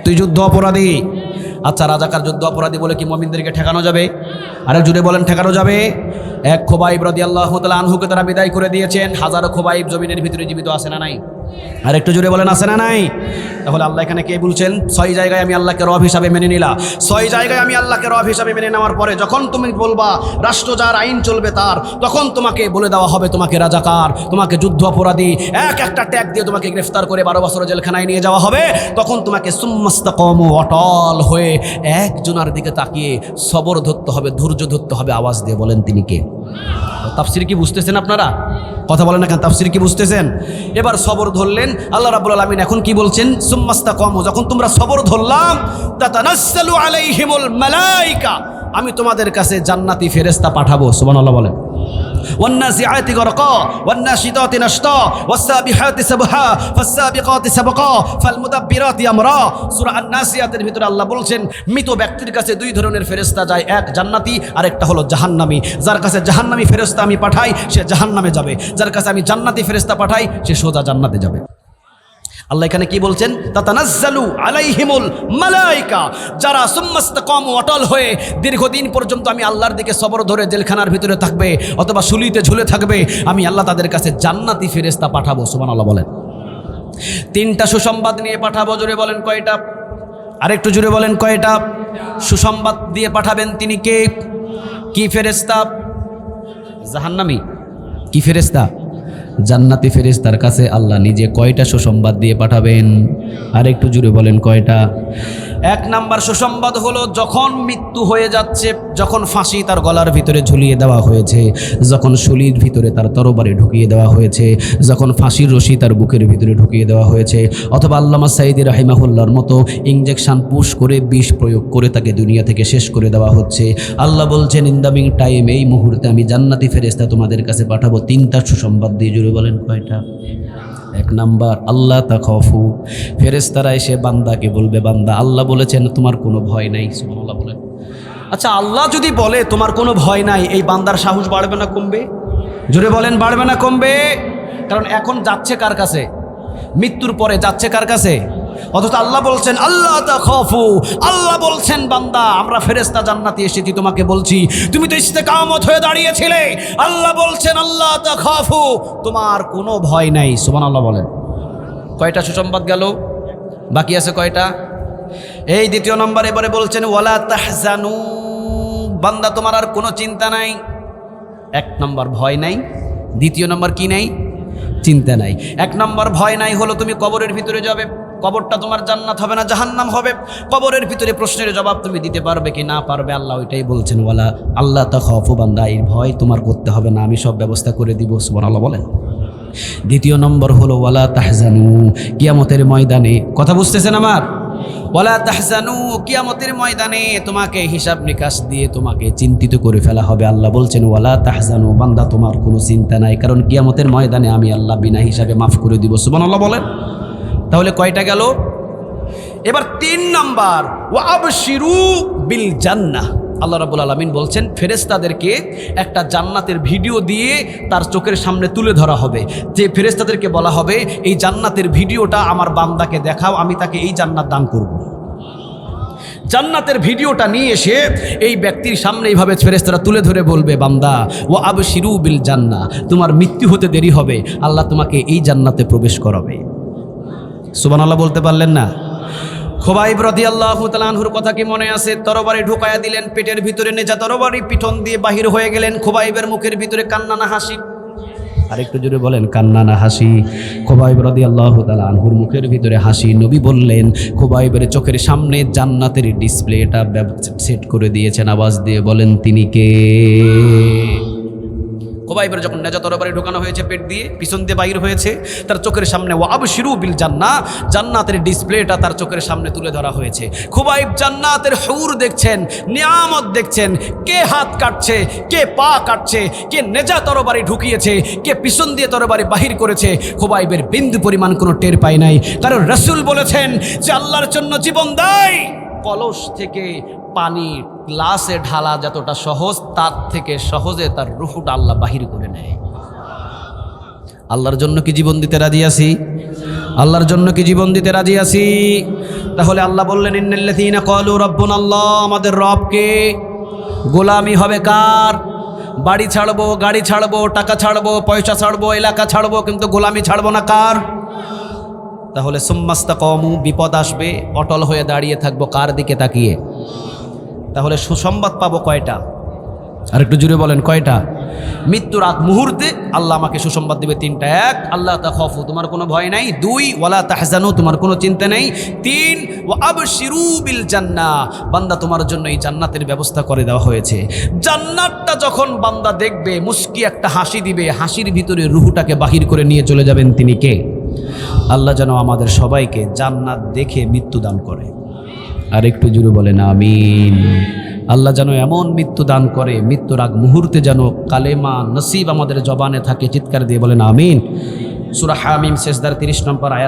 তুই যুদ্ধ অপরাধী। আচ্ছা, রাজাকার যুদ্ধ অপরাধী বলে কি মুমিনদেরকে ঠেকানো যাবে? আরেক জুড়ে বলেন ঠেকানো যাবে? এক খোবাইব রাদিয়াল্লাহু তাআলা আনহুকে তারা বিদায় করে দিয়েছেন। হাজারো খোবাইব জমিনের ভিতরে জীবিত আছে না নাই? আর একটু জুড়ে বলেন আছে না নাই? তাহলে আল্লাহ এখানে কে বলছেন 6 জায়গায় আমি আল্লাহকে রব হিসাবে মেনে নিলাম। 6 জায়গায় আমি আল্লাহকে রব হিসাবে মেনে নেওয়ার পরে যখন তুমি বলবা রাষ্ট্র যার, আইন চলবে তার, তখন তোমাকে বলে দেওয়া হবে তোমাকে রাজাকার, তোমাকে যুদ্ধ অপরাধী, একটা ট্যাগ দিয়ে তোমাকে গ্রেফতার করে 12 বছর জেলখানায় নিয়ে যাওয়া হবে। তখন তোমাকে সুম্মাস্তাকামু, অটল হয়ে একজনের দিকে তাকিয়ে সবর ধরতে হবে, ধৈর্য ধরতে হবে। আওয়াজ দিয়ে বলেন তিনি কে? তাফসীর কি বুঝতেছেন আপনারা? কথা বলেন না কেন? তাফসীর কি বুঝতেছেন? এবার সবর ধরলেন। আল্লাহ রাব্বুল আলামিন এখন কি বলছেন? সুম্মাস্তাকামু, যখন তোমরা সবর ধরলাম, তাতানাজ্জালু আলাইহিমুল মালায়েকা, আমি তোমাদের কাছে জান্নাতি ফেরেশতা পাঠাবো। সুবহানাল্লাহ বলেন। ওয়ান্নাসিআতি গরকা ওয়ান্নাশিতাতি নাশতা ওয়াসসাবিহাতি সাবহা ফাসসাবিকাতি সাবকা ফালমুদাব্বিরাতি আমরা। সূরা আন-নাসিয়াতের ভিতরে আল্লাহ বলছেন মৃত ব্যক্তির কাছে 2 ধরনের ফেরেশতা যায়, এক জান্নাতি আর একটা হলো জাহান্নামী। যার কাছে জাহান্নামী ফেরেশতা আমি পাঠাই সে জাহান্নামে যাবে, যার কাছে আমি জান্নাতি ফেরেশতা পাঠাই সে সোজা জান্নাতে যাবে। আল্লাহ এখানে কি বলছেন? তাতানাজ্জালু আলাইহিমুল মালায়েকা, যারা সুম্মাস্তাকামু, অটল হয়ে দীর্ঘদিন পর্যন্ত আমি আল্লাহর দিকে সবর ধরে জেলখানার ভিতরে থাকবে অথবা শুলিতে ঝুলে থাকবে, আমি আল্লাহ তাদের কাছে জান্নাতি ফেরেশতা পাঠাবো। সুবহানাল্লাহ বলেন। 3টা সুসংবাদ নিয়ে পাঠাবো। জুড়ে বলেন কয়টা? আরেকটু জুড়ে বলেন কয়টা? সুসংবাদ দিয়ে পাঠাবেন তিনি কে? কি ফেরেশতা? জাহান্নামী। কি ফেরেশতা? জান্নাতি ফেরেশতার কাছে আল্লাহ নিজে কয়টা সুসংবাদ দিয়ে পাঠাবেন? আর একটু জুড়ে বলেন কয়টা? 1 নাম্বার সুসংবাদ হলো যখন মৃত্যু হয়ে যাচ্ছে, যখন ফাঁসি তার গলার ভিতরে ঝুলিয়ে দেওয়া হয়েছে, যখন শুলির ভিতরে তার তরবারি ঢুকিয়ে দেওয়া হয়েছে, যখন ফাঁসির রশি তার বুকের ভিতরে ঢুকিয়ে দেওয়া হয়েছে, অথবা আল্লামা সাঈদী রাহিমাহুল্লাহর মতো ইনজেকশন পুশ করে বিষ প্রয়োগ করে তাকে দুনিয়া থেকে শেষ করে দেওয়া হচ্ছে, আল্লাহ বলছেন ইন দ্য মিন টাইম, এই মুহূর্তে আমি জান্নাতি ফেরেশতা তোমাদের কাছে পাঠাবো। 3টা সুসংবাদ দিয়ে জুড়ে বলেন কয়টা? 1 নাম্বার আল্লাহ তাখাফু, ফেরেশতারা এসে বান্দাকে বলবে বান্দা আল্লাহ বলেছেন তোমার কোনো ভয় নাই। সুবহানাল্লাহ বলেন। আচ্ছা, আল্লাহ যদি বলে তোমার কোনো ভয় নাই, এই বান্দার সাহস বাড়বে না কমবে? জোরে বলেন বাড়বে না কমবে? কারণ এখন যাচ্ছে কার কাছে? মৃত্যুর পরে যাচ্ছে কার কাছে? অথচ আল্লাহ বলছেন আল্লাহ তাখাফু, আল্লাহ বলছেন বান্দা আমরা ফেরেশতা জান্নাতি এসেছি তোমাকে বলছি, তুমি তো ইস্তেকামত হয়ে দাঁড়িয়েছিলে, আল্লাহ বলছেন আল্লাহ তাখাফু, তোমার কোনো ভয় নাই। সুবহানাল্লাহ বলেন। কয়টা সুসংবাদ গেল? বাকি আছে কয়টা? এই 2য় নম্বর এবারে বলছেন ওয়ালা তাহজানু, বান্দা তোমার আর কোনো চিন্তা নাই। 1 নম্বর ভয় নাই, 2য় নম্বর কি নাই? চিন্তা নাই। 1 নম্বর ভয় নাই হলো তুমি কবরের ভিতরে যাবে, কবরটা তোমার জান্নাত হবে না জাহান্নাম হবে। কবরের ভিতরে প্রশ্নের জবাব তুমি দিতে পারবে কি না পারবে, আল্লাহ ওইটাই বলছেন, ওয়ালা আল্লাহ তাখাফু বান্দা, এই ভয় তোমার করতে হবে না, আমি সব ব্যবস্থা করে দিব। সুবহানাল্লাহ বলেন। দ্বিতীয় নম্বর হলো ওয়ালা তাহজানু, কিয়ামতের ময়দানে, কথা বুঝতেছেন আমার? ওয়ালা তাহজানু, কিয়ামতের ময়দানে তোমাকে হিসাব নিকাশ দিয়ে তোমাকে চিন্তিত করে ফেলা হবে। আল্লাহ বলছেন ওয়ালা তাহজানু, বান্দা তোমার কোনো চিন্তা নাই, কারণ কিয়ামতের ময়দানে আমি আল্লাহ বিনা হিসাবে মাফ করে দিব। সুবহানাল্লাহ বলেন। তাহলে কয়টা গেল? এবার 3 নাম্বার, ওয়া আবশিরু বিল জান্নাহ। আল্লাহ রাব্বুল আলামিন বলছেন ফেরেশতাদেরকে একটা জান্নাতের ভিডিও দিয়ে তার চোখের সামনে তুলে ধরা হবে, যে ফেরেশতাদেরকে বলা হবে এই জান্নাতের ভিডিওটা আমার বান্দাকে দেখাও, আমি তাকে এই জান্নাত দান করব। জান্নাতের ভিডিওটা নিয়ে এসে এই ব্যক্তির সামনে এইভাবে ফেরেশতারা তুলে ধরে বলবে, বান্দা ওয়া আবশিরু বিল জান্নাহ, তোমার মৃত্যু হতে দেরি হবে, আল্লাহ তোমাকে এই জান্নাতে প্রবেশ করাবে। সুবহানাল্লাহ বলতে পারলেন না? খুবাইব রাদিয়াল্লাহু তাআলা আনহুর কথা কি মনে আছে? তরবারি ঢুকায়া দিলেন পেটের ভিতরে, নেজা তরবারি পিঠন দিয়ে বাহির হয়ে গেলেন। খুবাইবের মুখের ভিতরে কান্না না হাসি? আরেকটু জোরে বলেন, কান্না না হাসি? খুবাইব রাদিয়াল্লাহু তাআলা আনহুর মুখের ভিতরে হাসি। নবী বললেন খুবাইবের চোখের সামনে জান্নাতের ডিসপ্লেটা সেট করে দিয়েছেন। আওয়াজ দিয়ে বলেন তিনি কে? খুবাইবের যখন নেজা তরবারি ঢোকানো হয়েছে পেট দিয়ে, পিছন দিয়ে বাইর হয়েছে, তার চোখের সামনে ওয়া আবশিরু বিল জান্নাহ, জান্নাতের ডিসপ্লেটা তার চোখের সামনে তুলে ধরা হয়েছে। খুবাইব জান্নাতের হুর দেখছেন, নিয়ামত দেখছেন, কে হাত কাটছে, কে পা কাটছে, কে নেজা তরবারি ঢুকিয়েছে, কে পিছন দিয়ে তরবারি বাহির করেছে। খুবাইবের বিন্দু পরিমাণ কোনো টের পায় নাই, কারণ রাসূল বলেছেন যে আল্লাহর জন্য জীবন দেয় কলস থেকে পানি গ্লাসে ঢালা যতটা সহজ, তার থেকে সহজে তার রূহটা আল্লাহ বাহির করে নেয়। আল্লাহর জন্য কি জীবন দিতে রাজি আছি? আল্লাহর জন্য কি জীবন দিতে রাজি আছি? তাহলে আল্লাহ বললেন ইন্নাল্লাযীনা ক্বালু রাব্বুনাল্লাহ, আমাদের রবকে। গোলামি হবে কার? বাড়ি ছাড়বো, গাড়ি ছাড়বো, টাকা ছাড়বো, পয়সা ছাড়বো, এলাকা ছাড়বো, কিন্তু গোলামি ছাড়বো না কার? তাহলে সুম্মাস্তাকামু, বিপদ আসবে, অটল হয়ে দাঁড়িয়ে থাকবো কার দিকে তাকিয়ে? তাহলে সুসংবাদ পাবো কয়টা? আর একটু জুড়ে বলেন কয়টা? মৃত্যুর আগ মুহূর্তে আল্লাহ আমাকে সুসংবাদ দেবে 3টা। 1, আল্লাহ তাখাফু, তোমার কোনো ভয় নাই। 2, ওয়ালা তাহজানু, তোমার কোনো চিন্তা নেই। 3, ওয়া আবশিরু বিল জান্নাহ, বান্দা তোমার জন্য এই জান্নাতের ব্যবস্থা করে দেওয়া হয়েছে। জান্নাতটা যখন বান্দা দেখবে, মুস্কি একটা হাসি দিবে, হাসির ভিতরে রূহটাকে বাহির করে নিয়ে চলে যাবেন তিনি কে? আল্লাহ যেন আমাদের সবাইকে জান্নাত দেখে মৃত্যু দান করে। আর একটু জুড়ে বলেন আমিন। আল্লাহ যেন এমন মৃত্যু দান করে, মৃত্যুর আগ মুহূর্তে যেন কালেমা নসিব আমাদের জবানে থাকে। চিৎকার দিয়ে বলেন আমিন। সূরা হামিম সেজদার 30 নম্বর আয়াত।